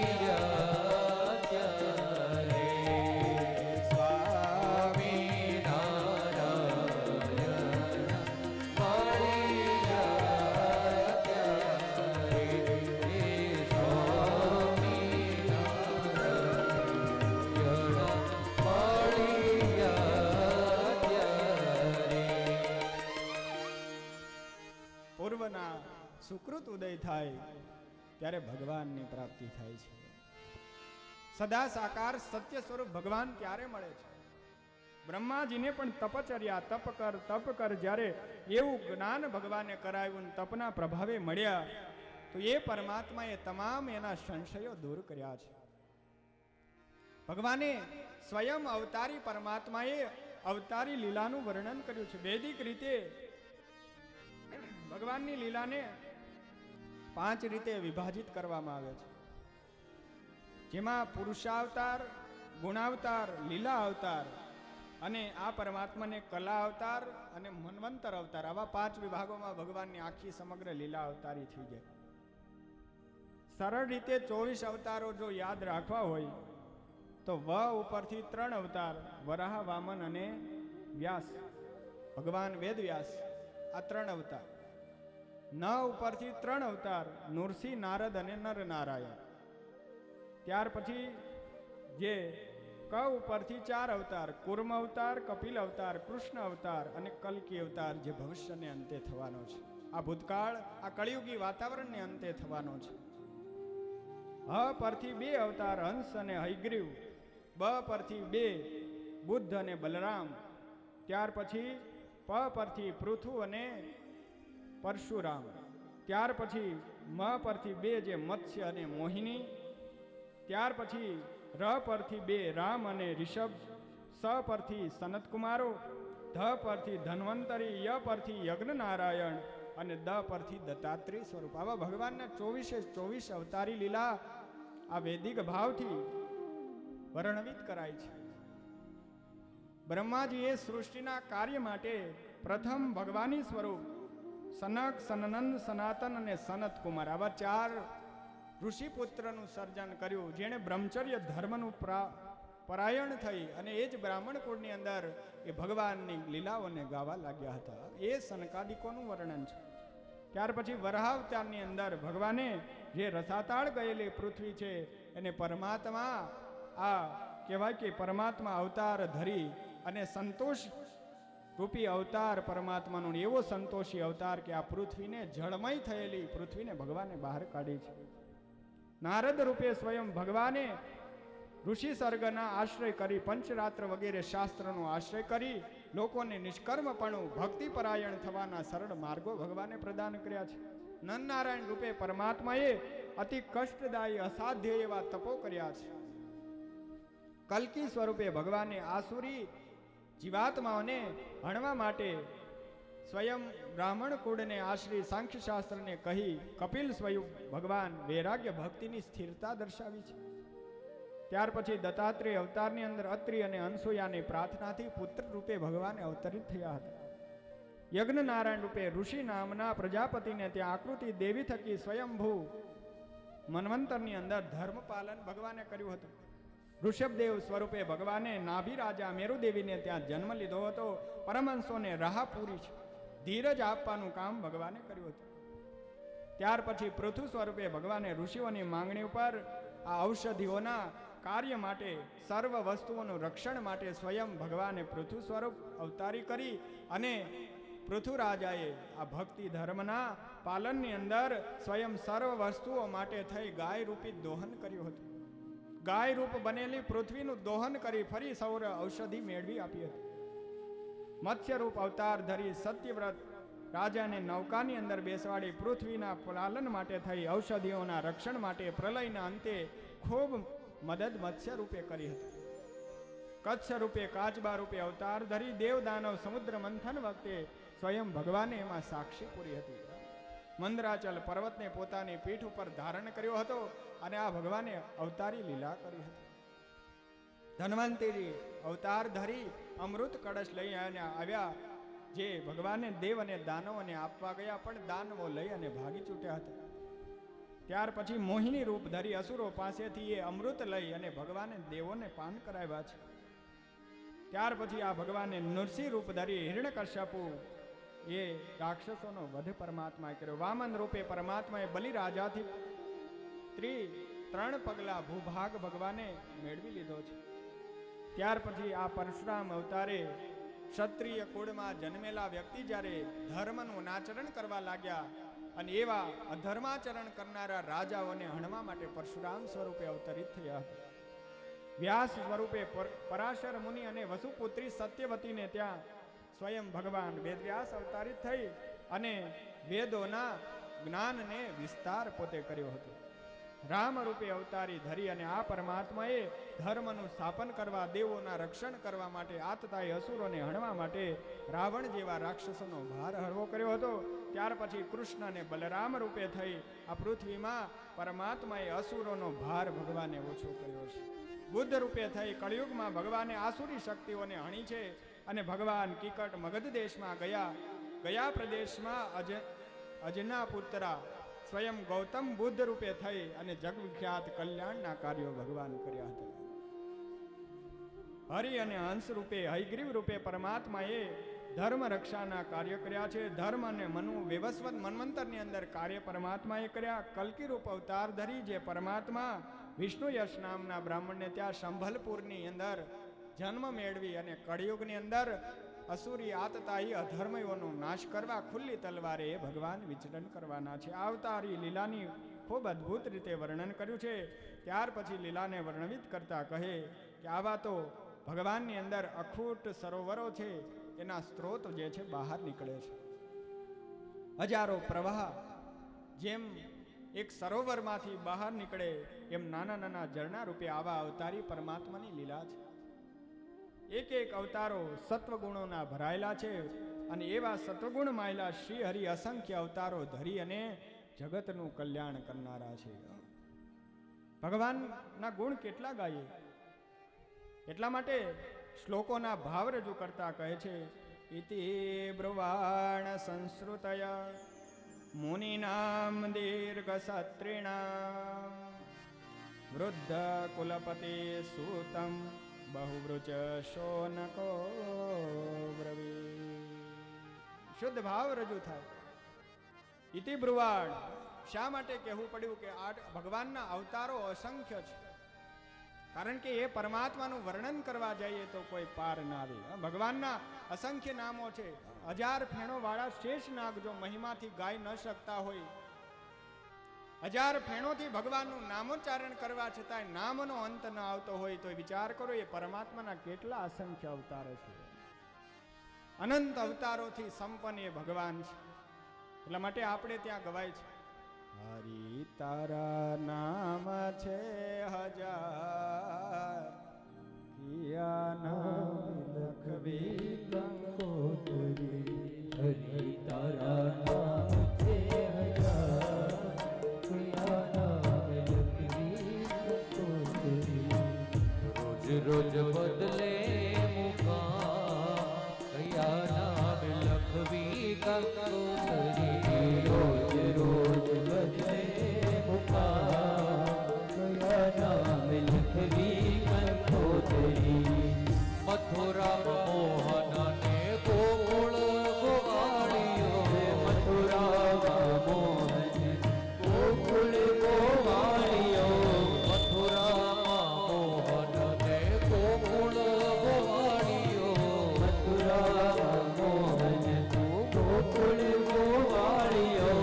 ત્યારે, સ્વામી પૂર્વના સુકૃત ઉદય થાય ત્યારે ભગવાનની પ્રાપ્તિ થાય છે. સદા સાકાર સત્ય સ્વરૂપ ભગવાન ત્યારે મળે છે. બ્રહ્માજીને પણ તપચર્યા, તપ કર જ્યારે એવું જ્ઞાન ભગવાને કરાવ્યું, તપના પ્રભાવે મળ્યા તો એ પરમાત્માએ તમામ એના સંશયો દૂર કર્યા છે. ભગવાને સ્વયં અવતારી પરમાત્માએ અવતારી લીલાનું વર્ણન કર્યું છે. વૈદિક રીતે ભગવાનની લીલાને 5 રીતે વિભાજિત કરવામાં આવે છે, જેમાં પુરુષાવતાર, ગુણાવતાર, લીલા અવતાર અને આ પરમાત્માને કલા અવતાર અને મન્વંતર અવતાર, આવા 5 વિભાગોમાં ભગવાનની આખી સમગ્ર લીલા અવતારી થઈ જાય. સરળ રીતે 24 અવતારો જો યાદ રાખવા હોય તો વ ઉપરથી 3 અવતાર, વરાહ, વામન અને વ્યાસ, ભગવાન વેદ વ્યાસ, આ 3 અવતાર. ન ઉપરથી 3 અવતાર, નૃસિંહ, નારદ અને નર નારાયણ. ત્યાર પછી જે ક ઉપરથી 4 અવતાર, કુર્મ અવતાર, કપિલ અવતાર, કૃષ્ણ અવતાર અને કલ્કી અવતાર, જે ભવિષ્યને અંતે થવાનો છે. આ ભૂતકાળ, આ કળિયુગી વાતાવરણને અંતે થવાનો છે. હ પરથી 2 અવતાર, હંસ અને હયગ્રીવ. બ પરથી 2 બુદ્ધ અને બલરામ. ત્યાર પછી પ પરથી પૃથુ અને પરશુરામ. ત્યાર પછી મ પરથી 2 જે મત્સ્ય અને મોહિની. ત્યાર પછી ર પરથી 2 રામ અને ઋષભ. સ પરથી સનતકુમારો. ધ પરથી ધન્વંતરી. ય પરથી યજ્ઞ નારાયણ અને દ પરથી દત્તાત્રેય સ્વરૂપ. આવા ભગવાનના 24 અવતારી લીલા આ વૈદિક ભાવથી વર્ણવિત કરાય છે. બ્રહ્માજીએ સૃષ્ટિના કાર્ય માટે પ્રથમ ભગવાની સ્વરૂપ સનક, સનંદ, સનાતન અને સનત કુમાર, આવા 4 ઋષિપુત્રનું સર્જન કર્યું, જેણે બ્રહ્મચર્ય ધર્મનું પરાયણ થઈ અને એ જ બ્રાહ્મણ કુળની અંદર એ ભગવાનની લીલાઓને ગાવા લાગ્યા હતા. એ સનકાદિકોનું વર્ણન છે. ત્યાર પછી વરાહાવતારની અંદર ભગવાને જે રસાતાળ ગયેલી પૃથ્વી છે એને પરમાત્મા, આ કહેવાય કે પરમાત્મા અવતાર ધરી અને સંતોષ રૂપી અવતાર પરમાત્માનો એવો સંતોષી અવતાર કે આ પૃથ્વીને જળમય થયેલી પૃથ્વીને ભગવાને બહાર કાઢી છે. નારદ રૂપે સ્વયં ભગવાને ઋષિ સર્ગના આશ્રય કરી, પંચરાત્ર વગેરે શાસ્ત્રનો આશ્રય કરી લોકોને નિષ્કર્મપણું ભક્તિપરાયણ થવાના સરળ માર્ગો ભગવાને પ્રદાન કર્યા છે. નરનારાયણ રૂપે પરમાત્માએ અતિ કષ્ટદાયી અસાધ્ય એવા તપો કર્યા છે. કલ્કી સ્વરૂપે ભગવાને આસુરી જીવાત્માઓને હણવા માટે સ્વયં બ્રાહ્મણ કુળને આશ્રી સાંખ્ય શાસ્ત્રને કહી કપિલ સ્વયં ભગવાન વૈરાગ્ય ભક્તિની સ્થિરતા દર્શાવી છે. ત્યાર પછી દત્તાત્રેય અવતારની અંદર અત્રિ અને અનસૂયાની પ્રાર્થનાથી પુત્ર રૂપે ભગવાને અવતરિત થયા હતા. યજ્ઞ નારાયણ રૂપે ઋષિ નામના પ્રજાપતિને ત્યાં આકૃતિ દેવી થકી સ્વયંભૂ મન્વંતરની અંદર ધર્મ પાલન ભગવાને કર્યું હતું. ઋષભદેવ સ્વરૂપે ભગવાને નાભી રાજા મેરુદેવીને ત્યાં જન્મ લીધો હતો. પરમહંસોને રાહ પૂરી છે, ધીરજ આપવાનું કામ ભગવાને કર્યું હતું. ત્યાર પછી પૃથુ સ્વરૂપે ભગવાને ઋષિઓની માંગણી ઉપર આ ઔષધિઓના કાર્ય માટે, સર્વ વસ્તુઓનું રક્ષણ માટે સ્વયં ભગવાને પૃથુ સ્વરૂપ અવતારી કરી અને પૃથુ રાજાએ આ ભક્તિ ધર્મના પાલનની અંદર સ્વયં સર્વ વસ્તુઓ માટે થઈ ગાય રૂપી દોહન કર્યું હતું. ગાય રૂપ બનેલી પૃથ્વીનું દોહન કરી ફરી સૌર ઔષધિ મેળવી આપી હતી. મત્સ્ય રૂપ અવતાર ધરી સત્યવ્રત રાજાને નૌકાની અંદર બેસવાડી પૃથ્વીના પાલન માટે થઈ ઔષધિઓના રક્ષણ માટે પ્રલયના અંતે ખૂબ મદદ મત્સ્ય રૂપે કરી હતી. કચ્છ રૂપે કાચબા રૂપે અવતાર ધરી દેવ દાનવ સમુદ્ર મંથન વખતે સ્વયં ભગવાને એમાં સાક્ષી પૂરી હતી. મંદરાચલ પર્વતને પોતાની પીઠ ઉપર ધારણ કર્યો હતો અને આ ભગવાને અવતારી લીલા કરી હતી. ધન્વંતરી અવતાર ધરી અમૃત કળશ લઈ આવ્યા, જે ભગવાને દેવ અને દાનવોને આપવા ગયા, પણ દાનવો લઈ અને ભાગી છૂટ્યા હતા. ત્યાર પછી મોહિની રૂપ ધરી અસુરો પાસેથી એ અમૃત લઈ અને ભગવાને દેવોને પાન કરાવ્યા છે. ત્યાર પછી આ ભગવાને નૃસિંહ રૂપ ધરી હિરણ્યકશ્યપુ એ રાક્ષસોનો વધ પરમાત્માએ કર્યો. વામન રૂપે પરમાત્માએ બલિ રાજાથી 3 પગલા ભૂભાગ ભગવાને મેળવી લીધો છે. ત્યાર પછી આ પરશુરામ અવતારે ક્ષત્રિય કુળમાં જન્મેલા વ્યક્તિ જ્યારે ધર્મનું આચરણ કરવા લાગ્યા અને એવા અધર્માચરણ કરનારા રાજાઓને હણવા માટે પરશુરામ સ્વરૂપે અવતરિત થયા હતા. વ્યાસ સ્વરૂપે પરાશર મુનિ અને વસુપુત્રી સત્યવતીને ત્યાં સ્વયં ભગવાન વેદવ્યાસ અવતારિત થઈ અને વેદોના જ્ઞાનને વિસ્તાર પોતે કર્યો હતો. રામ રૂપે અવતારી ધરી અને આ પરમાત્માએ ધર્મનું સ્થાપન કરવા, દેવોના રક્ષણ કરવા માટે, આતતાઈ અસુરોને હણવા માટે રાવણ જેવા રાક્ષસોનો ભાર હળવો કર્યો હતો. ત્યાર પછી કૃષ્ણ અને બલરામ રૂપે થઈ આ પૃથ્વીમાં પરમાત્માએ અસુરોનો ભાર ભગવાને ઓછો કર્યો છે. બુદ્ધ રૂપે થઈ કળિયુગમાં ભગવાને આસુરી શક્તિઓને હણી છે અને ભગવાન કિકટ મગધ દેશમાં ગયા પ્રદેશમાં અજના પુત્રા સ્વયં ગૌતમ બુદ્ધ રૂપે થઈ અને જગવિખ્યાત કલ્યાણના કાર્યો ભગવાન કર્યા હતા. હરિ અને હંસ રૂપે હયગ્રીવ રૂપે પરમાત્માએ ધર્મ રક્ષાના કાર્ય કર્યા છે. ધર્મ અને મનુ વ્યવસ્વત મન્વંતરની અંદર કાર્ય પરમાત્માએ કર્યા. કલ્કી રૂપ અવતાર ધરી જે પરમાત્મા વિષ્ણુ યશ નામના બ્રાહ્મણને ત્યાં સંભલપુરની અંદર જન્મ મેળવી અને કળિયુગની અંદર અસુરી આતતાઈ અધર્મયોનો નાશ કરવા ખુલ્લી તલવારે ભગવાન વિચરણ કરવાના છે. અવતારી લીલાની ખૂબ અદ્ભુત રીતે વર્ણન કર્યું છે. ત્યાર પછી લીલાને વર્ણવિત કરતા કહે કે આવા તો ભગવાનની અંદર અખૂટ સરોવરો છે, એના સ્ત્રોત જે છે બહાર નીકળે છે. હજારો પ્રવાહ જેમ એક સરોવરમાંથી બહાર નીકળે એમ નાના નાના ઝરણા રૂપે આવા અવતારી પરમાત્માની લીલા છે. એક એક અવતારો સત્વગુણોના ભરાયેલા છે અને એવા સત્વગુણ માયેલા શ્રી હરિ અસંખ્ય અવતારો ધરી અને જગતનું કલ્યાણ કરનારા છે. ભગવાનના ગુણ કેટલા ગાઈએ, એટલા માટે શ્લોકોના ભાવ રજૂ કરતા કહે છે ઇતિ બ્રુવાણ સંસ્કૃતય મુનિનામ દીર્ઘ સત્રિણામ વૃદ્ધ કુલપતિ સૂતમ બહુવૃચ શોનકો બ્રવી. શુદ્ધ ભાવ રજૂ થાય. ઇતિ બ્રુવાણ, શા માટે કહેવું પડ્યું કે આ ભગવાનના અવતારો અસંખ્ય છે કારણ કે એ પરમાત્માનું વર્ણન કરવા જઈએ તો કોઈ પાર ના આવે. ભગવાનના અસંખ્ય નામો છે. 1000 ફેણો વાળા શેષ નાગ જો મહિમાથી ગાઈ ન શકતા હોય, 1000 ફેણોથી ભગવાનનું નામોચ્ચારણ કરવા છતાં નામનો અંત ન આવતો હોય, તો વિચાર કરો એ પરમાત્માના કેટલા અસંખ્ય અવતારો છે. અનંત અવતારોથી સંપન્ન એ ભગવાન છે. એટલા માટે આપણે ત્યાં ગવાય છે, હરિ તારા નામ છે 1000, કિયા નામ લખવી કંકોતરી. હરિ તારા નામ છે 1000, કિયા નામ લખવી કંકોતરી. રોજ રોજ બદલે મુકામ, કયા નામ લખવી કંકોતરી. રોજ રોજ બદલે મુકામ, કયા નામ લખવી કંકોતરી. મથુરા મોહન ને ગોકુળ ગોવાળિયો, મથુરા મોહન ગોકુળ ગોવાળિયો, મથુરા મોહન ને ગોકુળ ગોવાળિયો, મથુરા મોહન ગોકુળ ગોવાળિયો.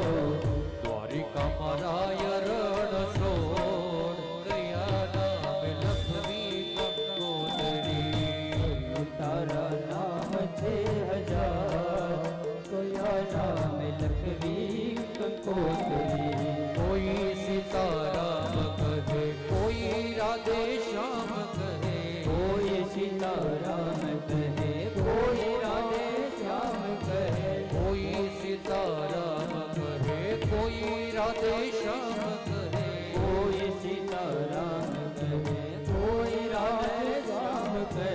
દ્વારિકામાં રાય રણ છોડ, કયા નામ લખવી કંકોતરી. તારા નામ છે 1000, કયા નામ લખવી કંકોતરી. કોઈ સીતારામ કહે, કોઈ રાધે શ્યામ કહે, કોઈ સીતારામ કહે, કોઈ રાધે શ્યામ કહે, કોઈ સીતારામ કહે, કોઈ રાધે શ્યામ કહે, કોઈ સીતારામ કહે, કોઈ રાધે શ્યામ કહે.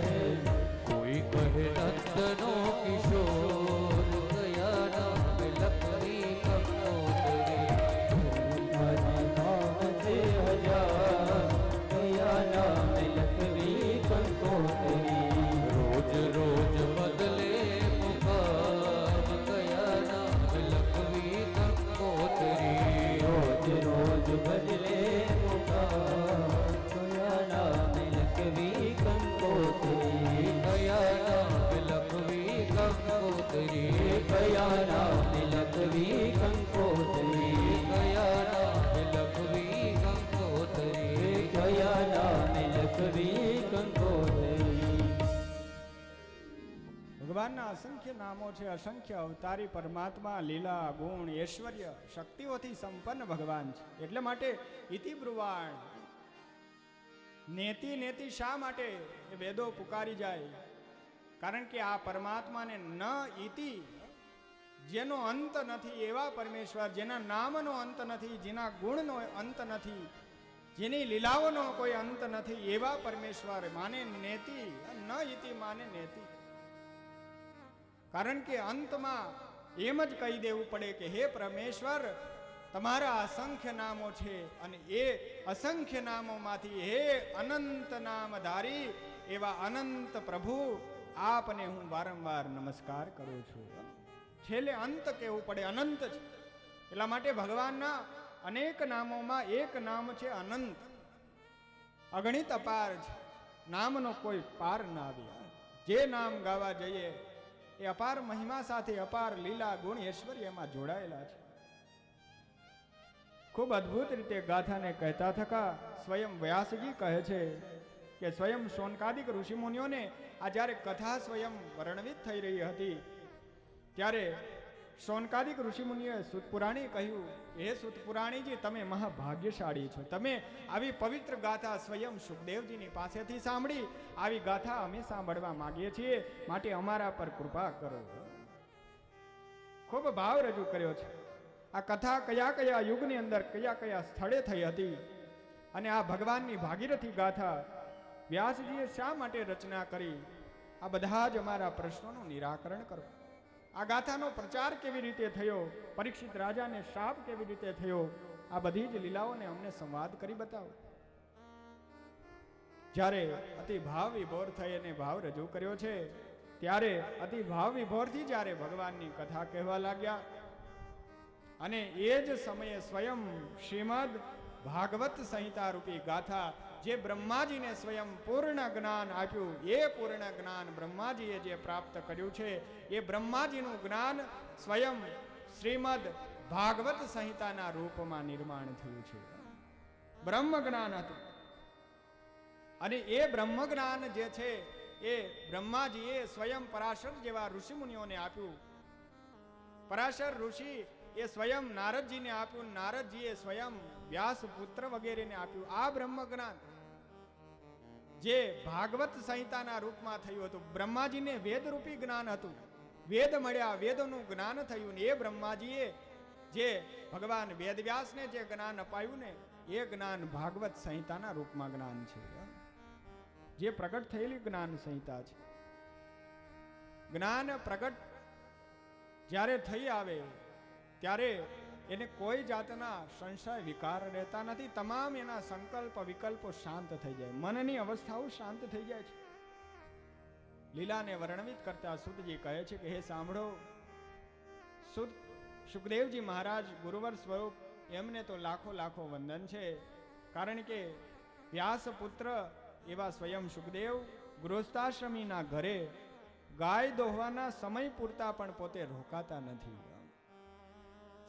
કોઈ કહે નંદનો કિશોર, કયા નામ લખવી કંકોતરી. તારા નામ છે 1000, કયા નામ લખવી કંકોતરી. રોજ રોજ બદલે મુકામ, કયા નામ લખવી કંકોતરી. રોજ રોજ બદલે મુકામ, કયા નામ લખવી કંકોતરી. કયા નામ લખવી કંકોતરી. કયા નામ લખવી કંકોતરી. કયા નામ લખવી કંકોતરી. કયા નામ લખવી કંકોતરી. ભગવાનના અસંખ્ય નામો છે, અસંખ્ય અવતારી પરમાત્મા, લીલા ગુણ ઐશ્વર્ય શક્તિઓથી સંપન્ન ભગવાન છે. એટલે માટે ઇતિ બ્રુવાણ, નેતિ નેતિ શા માટે એ વેદો પુકારી જાય? કારણ કે આ પરમાત્માને ન ઇતિ, જેનો અંત નથી એવા પરમેશ્વર, જેના નામનો અંત નથી, જેના ગુણનો અંત નથી, જેની લીલાઓનો કોઈ અંત નથી એવા પરમેશ્વર માને નેતિ, ન ઇતિ માને નેતિ. કારણ કે અંતમાં એમ જ કહી દેવું પડે કે હે પરમેશ્વર, તમારા અસંખ્ય નામો છે, અને એ અસંખ્ય નામોમાંથી હે અનંત નામધારી એવા અનંત પ્રભુ, આપને હું વારંવાર નમસ્કાર કરું છું. છેલ્લે અંત કહેવું પડે, અનંત છે. એટલા માટે ભગવાનના અનેક નામોમાં એક નામ છે અનંત, અગણિત અપાર છે. નામનો કોઈ પાર ના આવે. જે નામ ગાવા જઈએ એ અપાર મહિમા સાથે અપાર લીલા ગુણ ઐશ્વર્ય એમાં જોડાયેલા છે. ખૂબ અદ્ભુત રીતે ગાથાને કહેતા થકા સ્વયં વ્યાસજી કહે છે કે સ્વયં શૌનકાદિક ઋષિમુનિઓને આ જ્યારે કથા સ્વયં વર્ણવિત થઈ રહી હતી, ત્યારે શૌનકાદિક ઋષિમુનિઓએ સુતપુરાણી કહ્યું, હે સુતપુરાણીજી, તમે મહાભાગ્યશાળી છો. તમે આવી પવિત્ર ગાથા સ્વયં સુખદેવજીની પાસેથી સાંભળી, આવી ગાથા અમે સાંભળવા માંગીએ છીએ, માટે અમારા પર કૃપા કરો. ખૂબ ભાવ રજૂ કર્યો છે. આ કથા કયા કયા યુગની અંદર કયા કયા સ્થળે થઈ હતી, અને આ ભગવાનની ભાગીરથી ગાથા વ્યાસજીએ શા માટે રચના કરી, આ બધા જ અમારા પ્રશ્નોનું નિરાકરણ કરો. આ ગાથાનો પ્રચાર કેવી રીતે થયો, પરીક્ષિત રાજાને શાપ કેવી રીતે થયો, આ બધી જ લીલાઓને અમને સંવાદ કરી બતાવો. જ્યારે અતિ ભાવ વિભોર થઈ અને ભાવ રજૂ કર્યો છે, ત્યારે અતિ ભાવ વિભોરથી જ્યારે ભગવાનની કથા કહેવા લાગ્યા, અને એ જ સમયે સ્વયં શ્રીમદ ભાગવત સંહિતા રૂપી ગાથા જે બ્રહ્માજીને સ્વયં પૂર્ણ જ્ઞાન આપ્યું, એ પૂર્ણ જ્ઞાન બ્રહ્માજીએ જે પ્રાપ્ત કર્યું છે, એ બ્રહ્માજીનું જ્ઞાન સ્વયં શ્રીમદ ભાગવત સંહિતાના રૂપમાં નિર્માણ થયું છે. બ્રહ્મ જ્ઞાન હતું. અને એ બ્રહ્મ જ્ઞાન જે છે એ બ્રહ્માજીએ સ્વયં પરાશર જેવા ઋષિ મુનિઓને આપ્યું. પરાશર ઋષિ એ સ્વયં નારદજીને આપ્યું, નારદજીએ સ્વયં વ્યાસ પુત્ર વગેરેને આપ્યું. આ બ્રહ્મ જ્ઞાન જે ભાગવત સંહિતાના રૂપમાં થયું હતું. બ્રહ્માજીને વેદરૂપી જ્ઞાન હતું, વેદ મળ્યા, વેદોનું જ્ઞાન થયું. ને એ બ્રહ્માજીએ જે ભગવાન વેદવ્યાસને જે જ્ઞાન અપાયું ને, એ જ્ઞાન ભાગવત સંહિતાના રૂપમાં જ્ઞાન છે, જે પ્રગટ થયેલી જ્ઞાન સંહિતા છે. જ્ઞાન પ્રગટ જ્યારે થઈ આવે ત્યારે એને કોઈ જાતના સંશય વિકાર રહેતા નથી. તમામ એના સંકલ્પ વિકલ્પો શાંત થઈ જાય, મનની અવસ્થાઓ શાંત થઈ જાય છે. લીલાને વર્ણવિત કરતા સુતજી કહે છે કે હે સાંભળો, સુત સુખદેવજી મહારાજ ગુરુવર સ્વરૂપ, એમને તો લાખો લાખો વંદન છે. કારણ કે વ્યાસ પુત્ર એવા સ્વયં સુખદેવ ગૃહસ્થાશ્રમીના ઘરે ગાય દોહવાના સમય પૂરતા પણ પોતે રોકાતા નથી,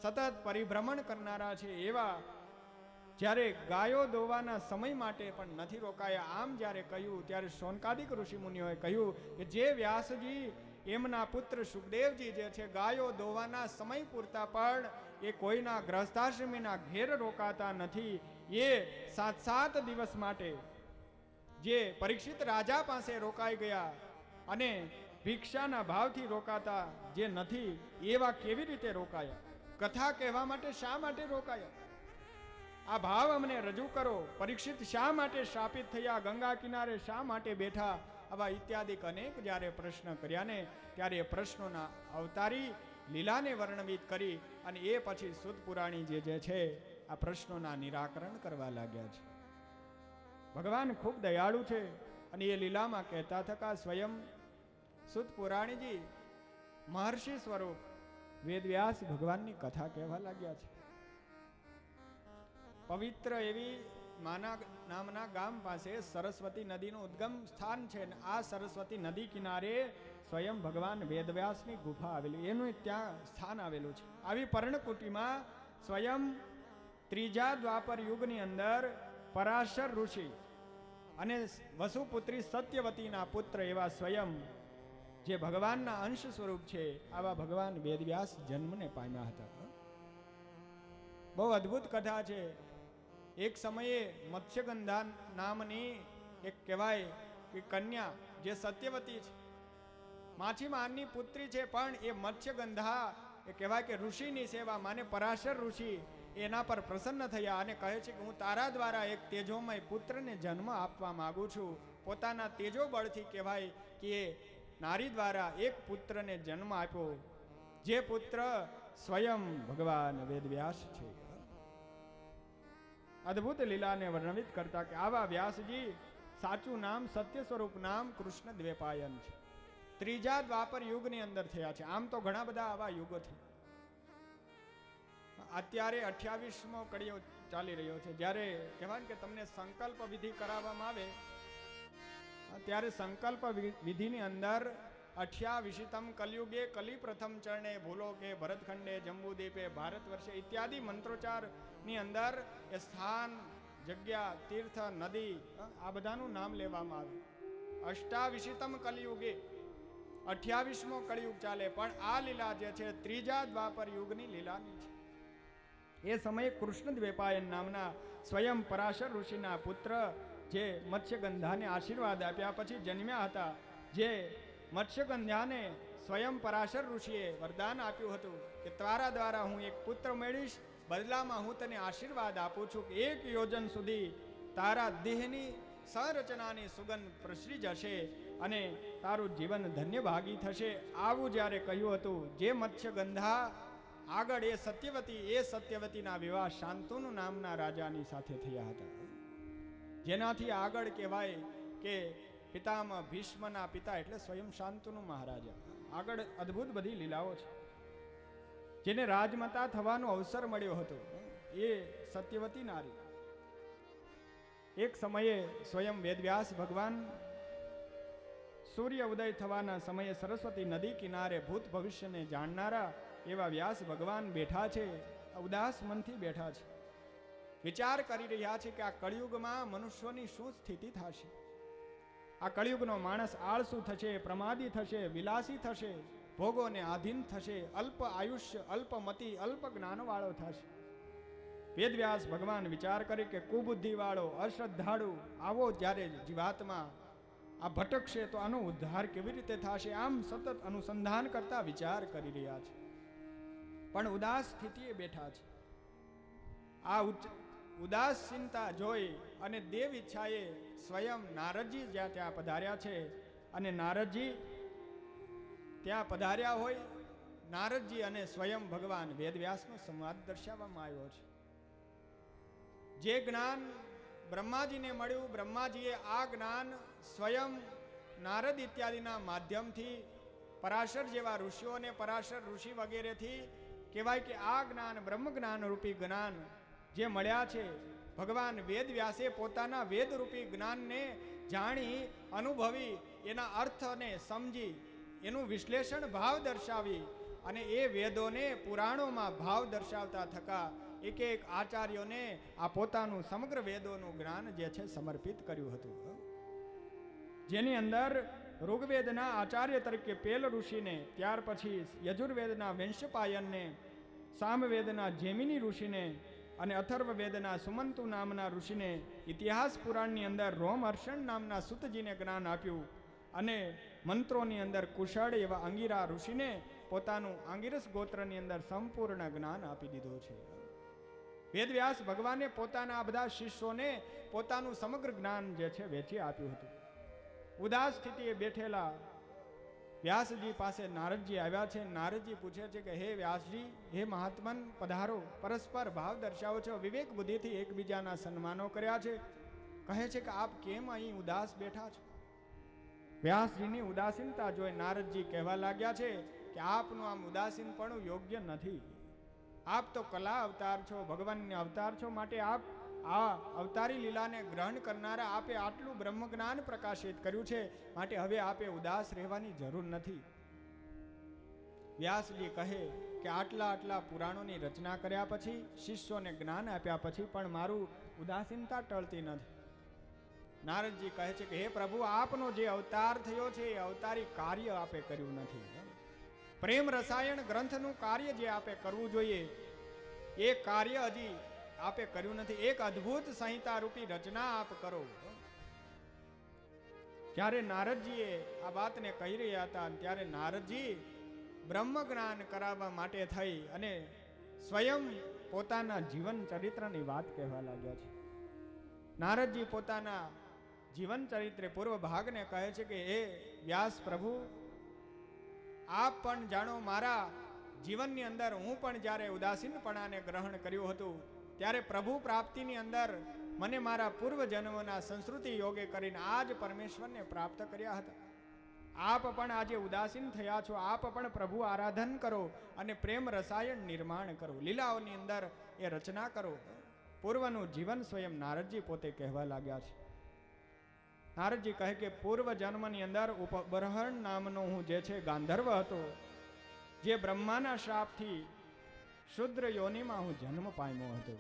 સતત પરિભ્રમણ કરનારા છે. એવા જ્યારે ગાયો દોવાના સમય માટે પણ નથી રોકાયા. આમ જ્યારે કહ્યું ત્યારે શૌનકાદિક ઋષિ મુનિઓએ કહ્યું કે જે વ્યાસજી એમના પુત્ર સુખદેવજી જે છે ગાયો દોવાના સમય પૂરતા પણ એ કોઈના ગ્રહસ્થાશ્રમીના ઘેર રોકાતા નથી. એ 7 દિવસ માટે જે પરીક્ષિત રાજા પાસે રોકાઈ ગયા અને ભિક્ષાના ભાવથી રોકાતા જે નથી, એવા કેવી રીતે રોકાયા? કથા કહેવા માટે શા માટે રોકાયા? આ ભાવ અમને રજૂ કરો. પરીક્ષિત શા માટે શાપિત થયા? ગંગા કિનારે શા માટે બેઠા? આવા ઇત્યાદિક અનેક જ્યારે પ્રશ્ન કર્યા ને, ત્યારે એ પ્રશ્નોના અવતારી લીલાને વર્ણવિત કરી અને એ પછી સુત પુરાણી જે છે આ પ્રશ્નોના નિરાકરણ કરવા લાગ્યા છે. ભગવાન ખૂબ દયાળુ છે. અને એ લીલામાં કહેતા થકા સ્વયં સુત પુરાણીજી મહર્ષિ સ્વરૂપ વેદવ્યાસ ભગવાનની કથા કહેવા લાગ્યા છે. પવિત્ર એવી માના નામના ગામ પાસે સરસ્વતી નદીનું ઉદ્ગમ સ્થાન છે. આ સરસ્વતી નદી કિનારે સ્વયં ભગવાન વેદવ્યાસની ગુફા આવેલી, એનું ત્યાં સ્થાન આવેલું છે. આવી પર્ણકુટીમાં સ્વયં ત્રીજા દ્વાપર યુગની અંદર પરાશર ઋષિ અને વસુપુત્રી સત્યવતીના પુત્ર એવા સ્વયં જે ભગવાનના અંશ સ્વરૂપ છે, આવા ભગવાન વેદવ્યાસ જન્મને પામ્યા હતા. બહુ અદ્ભુત કથા છે. એક સમયે મત્સ્યગંધા નામની એક કહેવાય કે કન્યા જે સત્યવતી છે, માછીમારની પુત્રી છે, પણ એ મત્સ્યગંધા એ કહેવાય કે ઋષિની સેવા માને પરાશર ઋષિ એના પર પ્રસન્ન થયા અને કહે છે કે હું તારા દ્વારા એક તેજોમય પુત્રને જન્મ આપવા માંગુ છું. પોતાના તેજો બળથી કહેવાય કે એ નારી દ્વારા એક પુત્રને જન્મ આપ્યો, જે પુત્ર સ્વયં ભગવાન વેદવ્યાસ છે. અદ્ભુત લીલાને વર્ણવિત કરતા કે આવા વ્યાસજી સાચું નામ સત્ય સ્વરૂપ નામ કૃષ્ણ દ્વૈપાયન છે. ત્રીજા દ્વાપર યુગની અંદર થયા છે. આમ તો ઘણા બધા આવા યુગો છે. અત્યારે 28મો કડીઓ ચાલી રહ્યો છે. જ્યારે કહેવાય કે તમને સંકલ્પ વિધિ કરાવવામાં આવે ત્યારે સંકલ્પ વિધિની અંદર 28તમ કલયુગે કલી પ્રથમ ચરણે ભૂલો કે ભરતખંડે જંબુદીપે ભારત વર્ષે ઇત્યાદિ મંત્રોચ્ચારની અંદર એ સ્થાન, જગ્યા, તીર્થ, નદી આ બધાનું નામ લેવામાં આવે. 28તમ કલયુગે 28મો કળિયુગ ચાલે. પણ આ લીલા જે છે ત્રીજા દ્વાપર યુગની લીલાની છે. એ સમયે કૃષ્ણ દ્વૈપાયન નામના સ્વયં પરાશર ઋષિના પુત્ર જે મત્સ્યગંધાને આશીર્વાદ આપ્યા પછી જન્મ્યા હતા, જે મત્સ્યગંધાને સ્વયં પરાશર ઋષિએ વરદાન આપ્યું હતું કે તારા દ્વારા હું એક પુત્ર મેળવીશ, બદલામાં હું તને આશીર્વાદ આપું છું કે 1 યોજન સુધી તારા દેહની સંરચનાની સુગંધ પ્રસરી જશે અને તારું જીવન ધન્ય ભાગી થશે. આવું જ્યારે કહ્યું હતું, જે મત્સ્યગંધા આગળ એ સત્યવતીના વિવાહ શાંતુનુ નામના રાજાની સાથે થયા હતા. જેનાથી આગળ કહેવાય કે પિતામહ ભીષ્મના પિતા એટલે સ્વયં શાંતુનુ મહારાજા. આગળ અદ્ભુત બધી લીલાઓ છે. જેને રાજમાતા થવાનો અવસર મળ્યો હતો એ સત્યવતી નારી. એક સમયે સ્વયં વેદવ્યાસ ભગવાન સૂર્ય ઉદય થવાના સમયે સરસ્વતી નદી કિનારે ભૂત ભવિષ્યને જાણનારા એવા વ્યાસ ભગવાન બેઠા છે, ઉદાસ મનથી બેઠા છે, વિચાર કરી રહ્યા છે કે આ કળિયુગમાં મનુષ્યોની શું સ્થિતિ થશે. આ કળિયુગનો માણસ આળસુ થશે, પ્રમાદી થશે, વિલાસી થશે, ભોગોને આધીન થશે, અલ્પ આયુષ્ય, અલ્પમતિ, અલ્પ જ્ઞાનવાળો થશે. વેદવ્યાસ ભગવાન વિચાર કરે કે કુબુદ્ધિવાળો, અશ્રદ્ધાળુ આવો જ્યારે જીવાત્મા આ ભટકશે તો આનો ઉદ્ધાર કેવી રીતે થશે? આમ સતત અનુસંધાન કરતા વિચાર કરી રહ્યા છે, પણ ઉદાસ સ્થિતિએ બેઠા છે. આ ઉદાસીનતા જોઈ અને દેવ ઈચ્છાએ સ્વયં નારદજી જ્યાં ત્યાં પધાર્યા છે, અને નારદજી ત્યાં પધાર્યા હોય નારદજી અને સ્વયં ભગવાન વેદવ્યાસનો સંવાદ દર્શાવવામાં આવ્યો છે. જે જ્ઞાન બ્રહ્માજીને મળ્યું, બ્રહ્માજીએ આ જ્ઞાન સ્વયં નારદ ઇત્યાદિના માધ્યમથી પરાશર જેવા ઋષિઓને, પરાશર ઋષિ વગેરેથી કહેવાય કે આ જ્ઞાન બ્રહ્મ જ્ઞાન રૂપી જ્ઞાન જે મળ્યા છે, ભગવાન વેદવ્યાસે પોતાના વેદરૂપી જ્ઞાનને જાણી, અનુભવી, એના અર્થને સમજી, એનું વિશ્લેષણ ભાવ દર્શાવી અને એ વેદોને પુરાણોમાં ભાવ દર્શાવતા થકા એક એક આચાર્યોને આ પોતાનું સમગ્ર વેદોનું જ્ઞાન જે છે સમર્પિત કર્યું હતું. જેની અંદર ઋગ્વેદના આચાર્ય તરીકે પેલ ઋષિને, ત્યાર પછી યજુર્વેદના વંશપાયનને, સામવેદના જેમિની ઋષિને અને અથર્વવેદના સુમંતુ નામના ઋષિને, ઇતિહાસ પુરાણની અંદર રોમહર્ષણ નામના સુતજીને જ્ઞાન આપ્યું અને મંત્રોની અંદર કુશળ એવા અંગીરા ઋષિને પોતાનું આંગિરસ ગોત્રની અંદર સંપૂર્ણ જ્ઞાન આપી દીધું છે. વેદવ્યાસ ભગવાને પોતાના આ બધા શિષ્યોને પોતાનું સમગ્ર જ્ઞાન જે છે વેચી આપ્યું હતું. ઉદાસ સ્થિતિએ બેઠેલા વ્યાસજી પાસે નારદજી આવ્યા છે. નારદજી પૂછે છે કે હે વ્યાસજી, હે મહાત્મન, પધારો, પરસ્પર ભાવ દર્શાવો છો, વિવેક બુદ્ધિથી એકબીજાના સન્માનો કર્યા છે. કહે છે કે આપ કેમ અહીં ઉદાસ બેઠા છો? વ્યાસજીની ઉદાસીનતા જોઈ નારદજી કહેવા લાગ્યા છે કે આપનું આમ ઉદાસીનપણું યોગ્ય નથી. આપ તો કલા અવતાર છો, ભગવાનના અવતાર છો, માટે આપ આ અવતારી લીલાને ગ્રહણ કરનારા આપે આટલું બ્રહ્મ જ્ઞાન પ્રકાશિત કર્યું છે, માટે હવે આપે ઉદાસ રહેવાની જરૂર નથી. વ્યાસજી કહે કે આટલા પુરાણોની રચના કર્યા પછી, શિષ્યોને જ્ઞાન આપ્યા પછી પણ મારું ઉદાસીનતા ટળતી નથી. નારદજી કહે છે કે હે પ્રભુ, આપનો જે અવતાર થયો છે એ અવતારી કાર્ય આપે કર્યું નથી. પ્રેમ રસાયણ ગ્રંથનું કાર્ય જે આપે કરવું જોઈએ એ કાર્ય હજી આપે કર્યું નથી. એક અદ્ભુત સંહિતા રૂપી રચના આપ કરો. જ્યારે નારદજીએ આ વાતને કહી રહ્યા હતા ત્યારે નારદજી બ્રહ્મ જ્ઞાન કરાવવા માટે થઈ અને સ્વયં પોતાના જીવન ચરિત્રની વાત કહેવા લાગ્યા છે. નારદજી પોતાના જીવન ચરિત્ર પૂર્વ ભાગને કહે છે કે હે વ્યાસ પ્રભુ, આપ પણ જાણો, મારા જીવનની અંદર હું પણ જ્યારે ઉદાસીનપણાને ગ્રહણ કર્યું હતું ત્યારે પ્રભુ પ્રાપ્તિની અંદર મને મારા પૂર્વ જન્મના સંસ્કૃતિ યોગે કરીને આજ પરમેશ્વરને પ્રાપ્ત કર્યા હતા. આપ પણ આજે ઉદાસીન થયા છો, આપ પણ પ્રભુ આરાધન કરો અને પ્રેમ રસાયણ નિર્માણ કરો, લીલાઓની અંદર એ રચના કરો. પૂર્વનું જીવન સ્વયં નારદજી પોતે કહેવા લાગ્યા છે. નારદજી કહે કે પૂર્વ જન્મની અંદર ઉપબરહણ નામનો હું જે છે ગાંધર્વ હતો, જે બ્રહ્માના શ્રાપથી શુદ્ર યોનિમાં હું જન્મ પામ્યો હતો.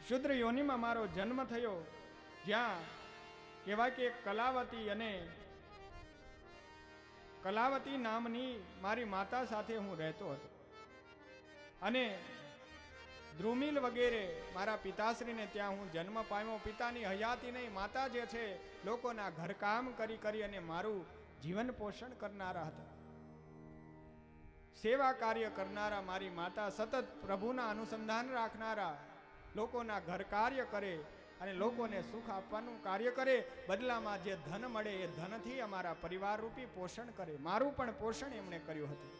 શુદ્ર યોનિમાં મારો જન્મ થયો, જ્યાં કહેવાય કે કલાવતી અને કલાવતી નામની મારી માતા સાથે હું રહેતો હતો અને દ્રુમિલ વગેરે મારા પિતાશ્રીને ત્યાં હું જન્મ પામ્યો. પિતાની હયાતી નહીં, માતા જે છે લોકોના ઘરકામ કરી કરી અને મારું જીવન પોષણ કરનારા હતા. સેવા કાર્ય કરનારા મારી માતા, સતત પ્રભુના અનુસંધાન રાખનારા, લોકોના ઘર કાર્ય કરે અને લોકોને સુખ આપવાનું કાર્ય કરે. બદલામાં જે ધન મળે એ ધનથી અમારા પરિવાર રૂપી પોષણ કરે. મારું પણ પોષણ એમણે કર્યું હતું.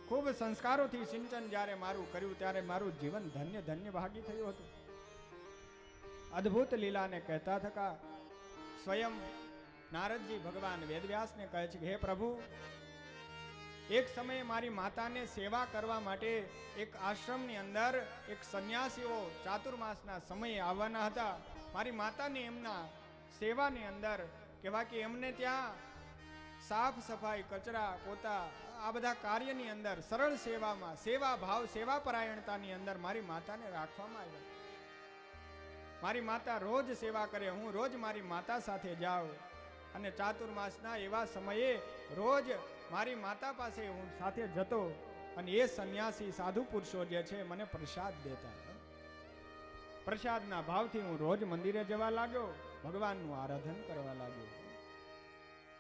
ખૂબ સંસ્કારોથી સિંચન જ્યારે મારું કર્યું ત્યારે મારું જીવન ધન્ય ધન્ય ભાગી થયું હતું. અદ્ભુત લીલાને કહેતા થકા સ્વયં નારદજી ભગવાન વેદવ્યાસને કહે છે કે હે પ્રભુ, એક સમયે મારી માતાને સેવા કરવા માટે એક આશ્રમની અંદર એક સંન્યાસીઓ ચાતુર્માસના સમયે આવવાના હતા. મારી માતાને એમના સેવાની અંદર કહેવાય કે એમને ત્યાં સાફ સફાઈ, કચરા પોતા આ બધા કાર્યની અંદર સરળ સેવામાં, સેવા ભાવ, સેવા પરાયણતાની અંદર મારી માતાને રાખવામાં આવ્યા. મારી માતા રોજ સેવા કરે, હું રોજ મારી માતા સાથે જાઉં અને ચાતુર્માસના એવા સમયે રોજ મારી માતા પાસે હું સાથે જતો અને એ સંન્યાસી સાધુ પુરુષો જે છે મને પ્રસાદ દેતા. પ્રસાદના ભાવથી હું રોજ મંદિરે જવા લાગ્યો, ભગવાનનું આરાધન કરવા લાગ્યો.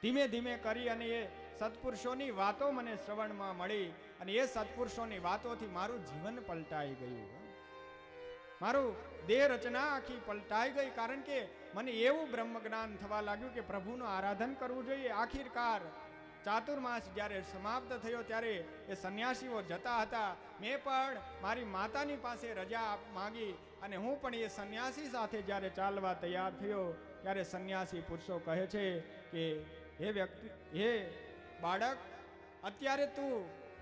ધીમે ધીમે કરી અને એ સત્પુરુષોની વાતો મને શ્રવણમાં મળી અને એ સત્પુરુષોની વાતોથી મારું જીવન પલટાઈ ગયું. મારું દેહ રચના આખી પલટાઈ ગઈ, કારણ કે મને એવું બ્રહ્મ જ્ઞાન થવા લાગ્યું કે પ્રભુનું આરાધન કરવું જોઈએ. આખિરકાર ચાતુર્માસ જ્યારે સમાપ્ત થયો ત્યારે એ સંન્યાસીઓ જતા હતા. મેં પણ મારી માતાની પાસે રજા માંગી અને હું પણ એ સંન્યાસી સાથે જ્યારે ચાલવા તૈયાર થયો ત્યારે સંન્યાસી પુરુષો કહે છે કે હે વ્યક્તિ, હે બાળક, અત્યારે તું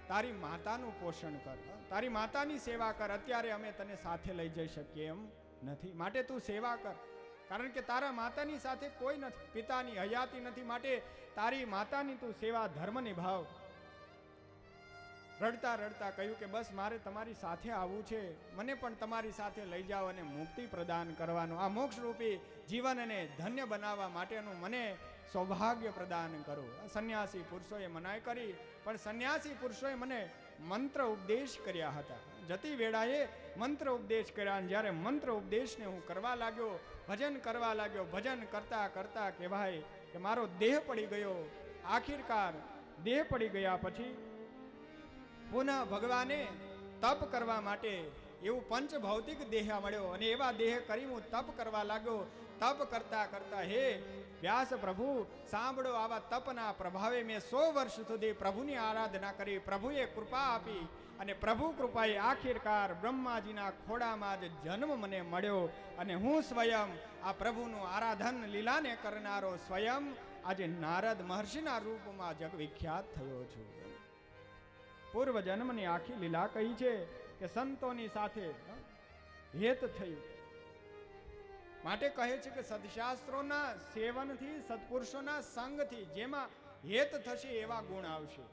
તારી માતાનું પોષણ કર, તારી માતાની સેવા કર. અત્યારે અમે તને સાથે લઈ જઈ શકીએ એમ નથી, માટે તું સેવા કર. કારણ કે તારા માતાની સાથે કોઈ નથી, પિતાની હયાતી નથી, માટે તારી માતાની તું સેવા ધર્મ નિભાવ. રડતા રડતા કહ્યું કે બસ મારે તમારી સાથે આવવું છે, મને પણ તમારી સાથે લઈ જાઓ અને મુક્તિ પ્રદાન કરવાનું, આ મોક્ષ રૂપી જીવનને ધન્ય બનાવવા માટેનું મને સૌભાગ્ય પ્રદાન કરો. સંન્યાસી પુરુષોએ મનાઈ કરી, પણ સંન્યાસી પુરુષોએ મને મંત્ર ઉપદેશ કર્યા હતા. જતી વેળાએ મંત્ર ઉપદેશ કર્યા. જ્યારે મંત્ર ઉપદેશને હું કરવા લાગ્યો, ભજન કરવા લાગ્યો, ભજન કરતા કરતા કહેવાય કે મારો દેહ પડી ગયો. આખિરકાર દેહ પડી ગયા પછી પુનઃ ભગવાને તપ કરવા માટે એવું પંચ ભૌતિક દેહ મળ્યો અને એવા દેહ કરી હું તપ કરવા લાગ્યો. તપ કરતા કરતા હે વ્યાસ પ્રભુ સાંભળો, આવા તપના પ્રભાવે મેં 100 વર્ષ સુધી પ્રભુની આરાધના કરી. પ્રભુએ કૃપા આપી અને પ્રભુ કૃપાએ આખિરકાર બ્રહ્માજીના ખોડામાં જ જન્મ મને મળ્યો અને હું સ્વયં આ પ્રભુનું આરાધન લીલાને કરનારો સ્વયં આજે નારદ મહર્ષિના રૂપમાં જગ વિખ્યાત થયો છું. પૂર્વ જન્મની આખી લીલા કહી છે કે સંતોની સાથે હેત થયું, માટે કહે છે કે સદશાસ્ત્રોના સેવનથી, સત્પુરુષોના સંગથી જેમાં હેત થશે એવા ગુણ આવશે.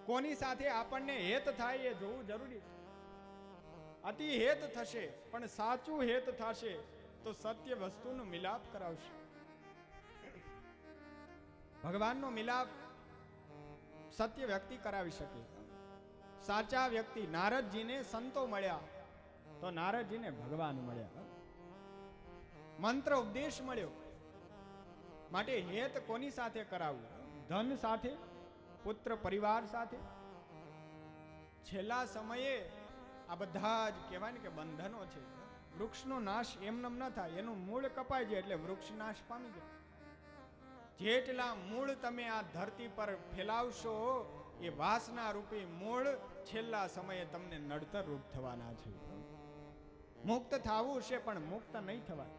કોની સાથે આપણને હેત થાય એ જોવું જરૂરી છે. અતિ હેત થશે પણ સાચું હેત થશે તો સત્ય વસ્તુનો મિલાપ કરાવશે. ભગવાનનો મિલાપ સત્ય વ્યક્તિ કરાવી શકે. સાચા વ્યક્તિ, નારદજીને સંતો મળ્યા તો નારદજીને ભગવાન મળ્યા, મંત્ર ઉપદેશ મળ્યો. માટે હેત કોની સાથે કરાવવું? ધન સાથે, પુત્ર પરિવાર સાથે? છેલ્લા સમયે આ બધા જ કહેવાય ને કે બંધનો છે. વૃક્ષનો નાશ એમનેમ ન થાય, એનું મૂળ કપાય છે એટલે વૃક્ષ નાશ પામી જાય. જેટલા મૂળ તમે આ ધરતી પર ફેલાવશો એ વાસના રૂપી મૂળ છેલ્લા સમયે તમને નડતર રૂપ થવાના છે. મુક્ત થવું છે પણ મુક્ત નહીં થવાય.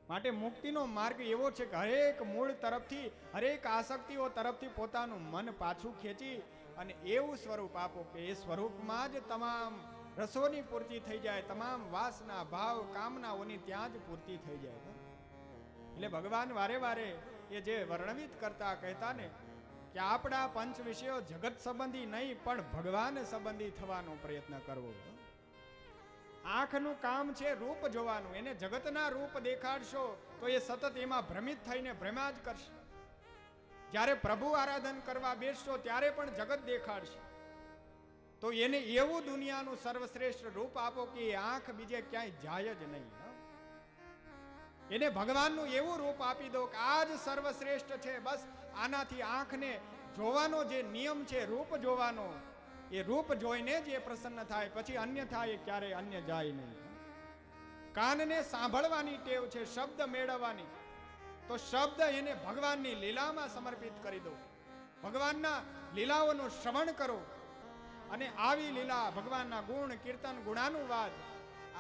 માટે મુક્તિનો માર્ગ એવો છે કે હરેક મૂળ તરફથી, હરેક આસક્તિઓ તરફથી પોતાનું મન પાછું ખેંચી અને એવું સ્વરૂપ આપો કે એ સ્વરૂપમાં જ તમામ રસોની પૂર્તિ થઈ જાય, તમામ વાસના ભાવ કામનાઓની ત્યાં જ પૂર્તિ થઈ જાય. એટલે ભગવાન વારે વારે એ જે વર્ણવિત કરતા કહેતા ને કે આપણા પંચ વિષયો જગત સંબંધી નહીં પણ ભગવાન સંબંધી થવાનો પ્રયત્ન કરવો. આંખનું કામ છે રૂપ જોવાનું, એને જગતના રૂપ દેખાડશો તો એ સતત એમાં ભ્રમિત થઈને ભ્રમા જ કરશે. જ્યારે પ્રભુ આરાધન કરવા બેસશો ત્યારે પણ જગત દેખાડશે, તો એને એવું દુનિયાનું સર્વશ્રેષ્ઠ રૂપ આપો કે એ આંખ બીજે ક્યાંય જાય જ નહીં. એને ભગવાનનું એવું રૂપ આપી દો કે આ જ સર્વશ્રેષ્ઠ છે, બસ આનાથી આંખને જોવાનો જે નિયમ છે રૂપ જોવાનો, એ રૂપ જોઈને જ એ પ્રસન્ન થાય, પછી અન્ય થાય ક્યારે અન્ય જાય નહીં. કાનને સાંભળવાની ટેવ છે, શબ્દ મેળવવાની, તો શબ્દ એને ભગવાનની લીલામાં સમર્પિત કરી દો. ભગવાનના લીલાઓનું શ્રવણ કરો અને આવી લીલા, ભગવાનના ગુણ, કીર્તન, ગુણાનુવાદ,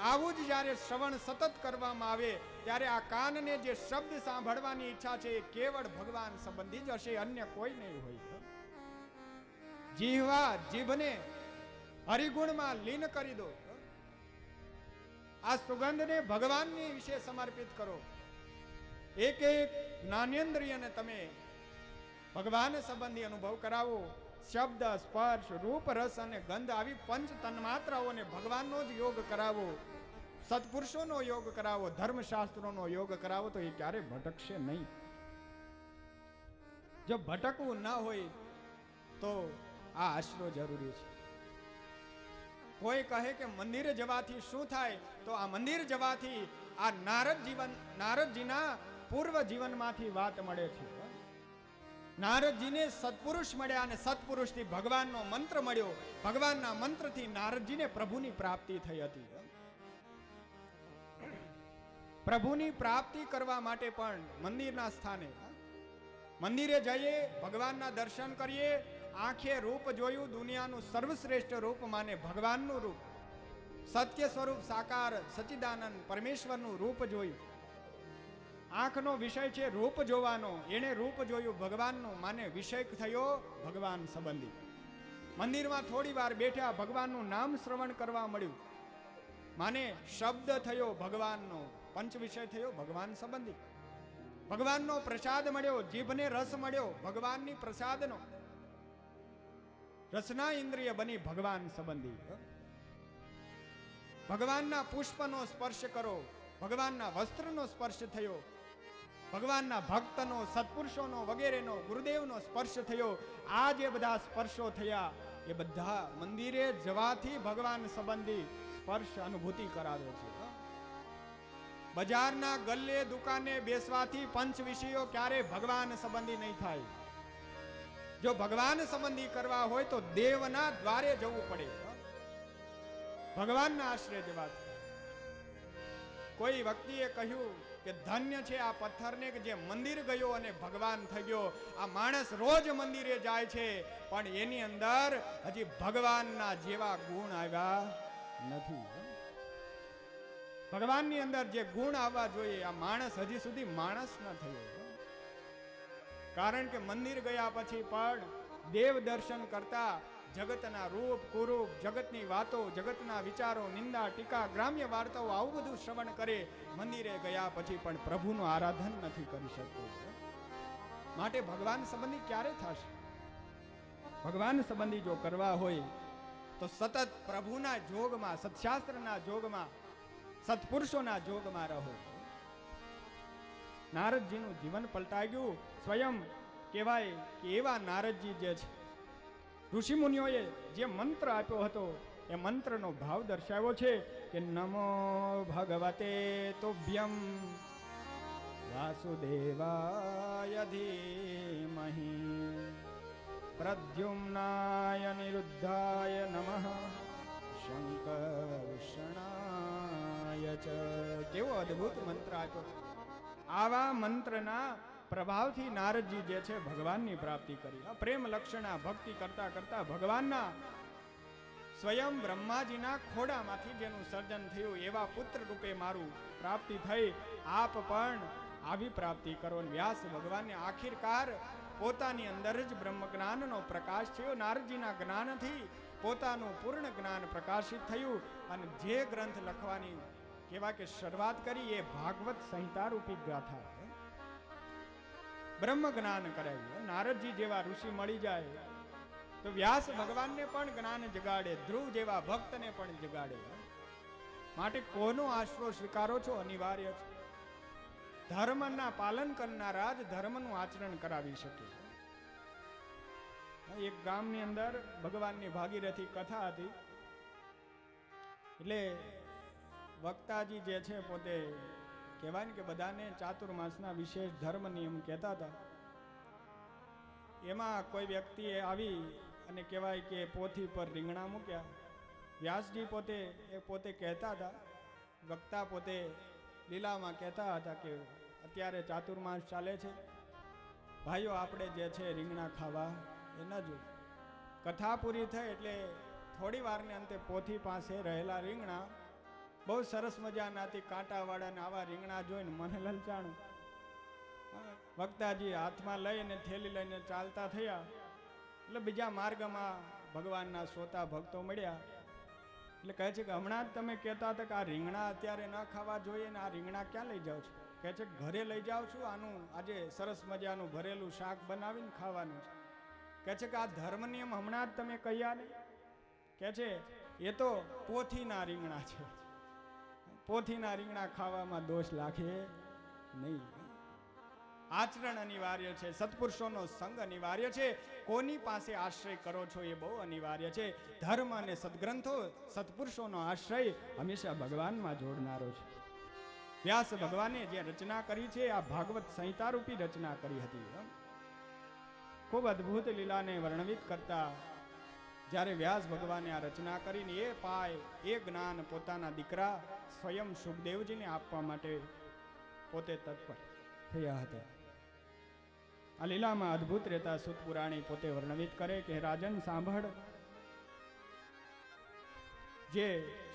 આવું જ જ્યારે શ્રવણ સતત કરવામાં આવે ત્યારે આ કાનને જે શબ્દ સાંભળવાની ઈચ્છા છે એ કેવળ ભગવાન સંબંધી જ હશે, અન્ય કોઈ નહીં હોય. જીહવા જીભને હરિગુણમાં લીન કરી દો. આ સુગંધને ભગવાનની વિશે સમર્પિત કરો. એક એક જ્ઞાનેન્દ્રિયને તમે ભગવાન સંબંધી અનુભવ કરાવો. શબ્દ, સ્પર્શ, રૂપ, રસ અને ગંધ આવી પંચ તન્માત્રાઓને ભગવાનનો જ યોગ કરાવો. સત્પુરુષોનો યોગ કરાવો, ધર્મશાસ્ત્રોનો યોગ કરાવો, તો એ ક્યારે ભટકશે નહીં. જો ભટકવું ના હોય તો આ આશરો જરૂરી છે. કોઈ કહે કે મંદિરે જવાથી શું થાય, તો આ મંદિર જવાથી આ નારદજીના પૂર્વ જીવનમાંથી વાત મળે છે. નારદજીને સત્પુરુષ મળ્યા અને સત્પુરુષથી ભગવાનનો મંત્ર મળ્યો. ભગવાનના મંત્રથી નારદજીને પ્રભુની પ્રાપ્તિ થઈ હતી. પ્રભુની પ્રાપ્તિ કરવા માટે પણ મંદિરના સ્થાને મંદિરે જઈએ, ભગવાનના દર્શન કરીએ. આંખે રૂપ જોયું, દુનિયાનું સર્વશ્રેષ્ઠ રૂપ માને ભગવાનનું રૂપ, સત્ય સ્વરૂપ સાકાર સચ્ચિદાનંદ પરમેશ્વરનું રૂપ જોયું. આંખનો વિષય છે રૂપ જોવાનો, એણે રૂપ જોયું ભગવાનનું, માને વિષય થયો ભગવાન સંબંધી. મંદિરમાં થોડી વાર બેઠા, ભગવાનનું નામ શ્રવણ કરવા મળ્યું, માને શબ્દ થયો ભગવાનનો, પંચ વિષય થયો ભગવાન સંબંધી. ભગવાનનો પ્રસાદ મળ્યો, જીભને રસ મળ્યો ભગવાનની પ્રસાદનો, રસના ઇન્દ્રિય બની ભગવાન સંબંધી. ભગવાનના પુષ્પનો સ્પર્શ કરો, ભગવાનના વસ્ત્રનો સ્પર્શ થયો, ભગવાનના ભક્તનો, સત્પુરુષોનો વગેરેનો, ગુરુદેવનો સ્પર્શ થયો. આ જે બધા સ્પર્શો થયા એ બધા મંદિરે જવાથી ભગવાન સંબંધી સ્પર્શ અનુભૂતિ કરાવે છે. બજારના ગલ્લે દુકાને બેસવાથી પંચ વિષયો ક્યારે ભગવાન સંબંધી નહીં થાય. જો ભગવાન સંબંધી કરવા હોય તો દેવના દ્વારે જવું પડે, ભગવાનના આશ્રય જવાથી. કોઈ વ્યક્તિએ કહ્યું કે ધન્ય છે આ પથ્થરને કે જે મંદિર ગયો અને ભગવાન થઈ ગયો. આ માણસ રોજ મંદિરે જાય છે પણ એની અંદર હજી ભગવાનના જેવા ગુણ આવ્યા નથી. ભગવાનની અંદર જે ગુણ આવવા જોઈએ આ માણસ હજી સુધી માણસ ન થયો. કારણ કે મંદિર ગયા પછી પણ દેવ દર્શન કરતા જગતના રૂપ કુરૂપ, જગતની વાતો, જગતના વિચારો, નિંદા ટીકા, ગ્રામ્ય વાર્તાઓ આવું બધું શ્રવણ કરે. મંદિરે ગયા પછી પણ પ્રભુનું આરાધન નથી કરી શકતો. માટે ભગવાન સંબંધી ક્યારે થશે? ભગવાન સંબંધી જો કરવા હોય તો સતત પ્રભુના જોગમાં, સત્શાસ્ત્રના જોગમાં, સત્પુરુષોના જોગમાં રહો. નારદજીનું જીવન પલટાઈ ગયું. સ્વયં કહેવાય કે એવા નારદજી જે છે, ઋષિ મુનિઓએ જે મંત્ર આપ્યો હતો એ મંત્રનો ભાવ દર્શાવ્યો છે કે નમો ભગવતે તુભ્યમ વાસુદેવાય ધીમહિ પ્રદ્યુમ્નાય નિરુદ્ધાય નમઃ શંકર્ષણાય ચ. કેવો અદ્ભુત મંત્ર આપ્યો. આવા મંત્રના પ્રભાવથી નારદજી જે છે ભગવાનની પ્રાપ્તિ કરી. પ્રેમ લક્ષણા ભક્તિ કરતા કરતા ભગવાનના સ્વયં બ્રહ્માજીના ખોડામાંથી જેનું સર્જન થયું એવા પુત્ર રૂપે મારું પ્રાપ્તિ થઈ. આપ પણ આવી પ્રાપ્તિ કરો. વ્યાસ ભગવાનને આખિરકાર પોતાની અંદર જ બ્રહ્મ જ્ઞાનનો પ્રકાશ થયો. નારદજીના જ્ઞાનથી પોતાનું પૂર્ણ જ્ઞાન પ્રકાશિત થયું અને જે ગ્રંથ લખવાની કેવા કે શરૂઆત કરી એ ભાગવત સંહિતા રૂપી ગાથા. બ્રહ્મ જ્ઞાન કરાવ્યું. નારદજી જેવા ઋષિ મળી જાય તો વ્યાસ ભગવાનને પણ જ્ઞાન જગાડે, ધ્રુવ જેવા ભક્તને પણ જગાડે. માટે કોનો આશરો સ્વીકારો છો અનિવાર્ય છે. ધર્મના પાલન કરનારા જ ધર્મનું આચરણ કરાવી શકે. એક ગામની અંદર ભગવાનની ભાગીરથી કથા હતી. એટલે વક્તાજી જે છે પોતે કહેવાય ને કે બધાને ચાતુર્માસના વિશેષ ધર્મ નિયમ કહેતા હતા. એમાં કોઈ વ્યક્તિએ આવી અને કહેવાય કે પોથી પર રીંગણા મૂક્યા. વ્યાસજી પોતે કહેતા હતા, વક્તા પોતે લીલામાં કહેતા હતા કે અત્યારે ચાતુર્માસ ચાલે છે, ભાઈઓ આપણે જે છે રીંગણા ખાવા એ ન જો. કથા પૂરી થઈ એટલે થોડી વારને અંતે પોથી પાસે રહેલા રીંગણા બહુ સરસ મજાના હતી, કાંટાવાળા. આવા રીંગણા જોઈને મને લલચાણું. વક્તાજી હાથમાં લઈને થેલી લઈને ચાલતા થયા એટલે બીજા માર્ગમાં ભગવાનના શ્રોતા ભક્તો મળ્યા એટલે કહે છે કે હમણાં જ તમે કહેતા હતા કે આ રીંગણા અત્યારે ન ખાવા જોઈએ ને આ રીંગણા ક્યાં લઈ જાઓ છો? કહે છે ઘરે લઈ જાઉં છું, આનું આજે સરસ મજાનું ભરેલું શાક બનાવીને ખાવાનું છે. કહે છે કે આ ધર્મ નિયમ હમણાં જ તમે કહ્યા ને? કહે છે એ તો પોથીના રીંગણા છે, પોથીના રીંગણા ખાવામાં દોષ લાગે નહીં. આચરણ અનિવાર્ય છે, સત્પુરુષોનો સંગ અનિવાર્ય છે, કોની પાસે આશ્રય કરો છો એ બહુ અનિવાર્ય છે. ધર્મ અને સદગ્રંથો સત્પુરુષોનો આશ્રય હંમેશા ભગવાનમાં જોડનારો છે. વ્યાસ ભગવાને જે રચના કરી છે આ ભાગવત સંહિતા રૂપી રચના કરી હતી. ખૂબ અદ્ભુત લીલાને વર્ણવિત કરતા જ્યારે વ્યાસ ભગવાને આ રચના કરીને એ પાય એ જ્ઞાન પોતાના દીકરા સ્વયં સુખદેવજીને આપવા માટે પોતે તત્પર થયા હતા. આ લીલામાં અદ્ભુત રહેતા સુત પુરાણી પોતે વર્ણવિત કરે કે રાજન સાંભળ, જે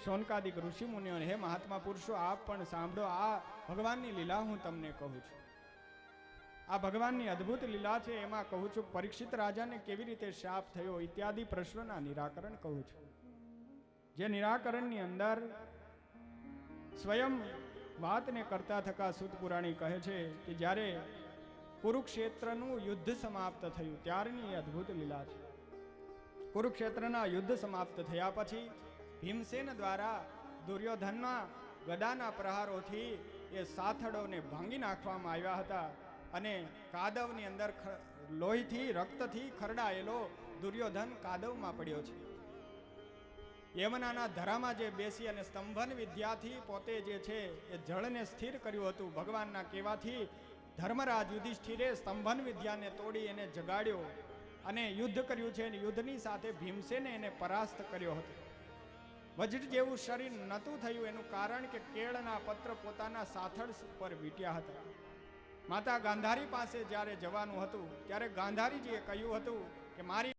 શૌનકાદિક ઋષિ મુનિઓ, હે મહાત્મા પુરુષો આપ પણ સાંભળો, આ ભગવાનની લીલા હું તમને કહું છું. આ ભગવાનની અદ્ભુત લીલા છે. એમાં કહું છું પરીક્ષિત રાજાને કેવી રીતે શાપ થયો ઇત્યાદિ પ્રશ્નોના નિરાકરણ કહું છું. જે નિરાકરણની અંદર સ્વયં વાતને કરતા થકા સુત પુરાણી કહે છે કે જ્યારે કુરુક્ષેત્રનું યુદ્ધ સમાપ્ત થયું ત્યારની અદ્ભુત લીલા છે. કુરુક્ષેત્રના યુદ્ધ સમાપ્ત થયા પછી ભીમસેન દ્વારા દુર્યોધનના ગદાના પ્રહારોથી એ સાથળોને ભાંગી નાખવામાં આવ્યા હતા અને કાદવની અંદર લોહીથી રક્તથી ખરડાયેલો દુર્યોધન કાદવમાં પડ્યો છે. યમુનાના ધરામાં જે બેસી અને સ્તંભન વિદ્યાથી પોતે જે છે એ જળને સ્થિર કર્યું હતું. ભગવાનના કહેવાથી ધર્મરાજ યુધિષ્ઠિરે સ્તંભન વિદ્યાને તોડી એને જગાડ્યો અને યુદ્ધ કર્યું છે. અને યુદ્ધની સાથે ભીમસેને એને પરાસ્ત કર્યો હતો. વજ્ર જેવું શરીર નહોતું થયું એનું કારણ કે કેળના પત્ર પોતાના સાથળ પર વીટ્યા હતા. માતા ગાંધારી પાસે જ્યારે જવાનું હતું ત્યારે ગાંધારીજીએ કહ્યું હતું કે મારી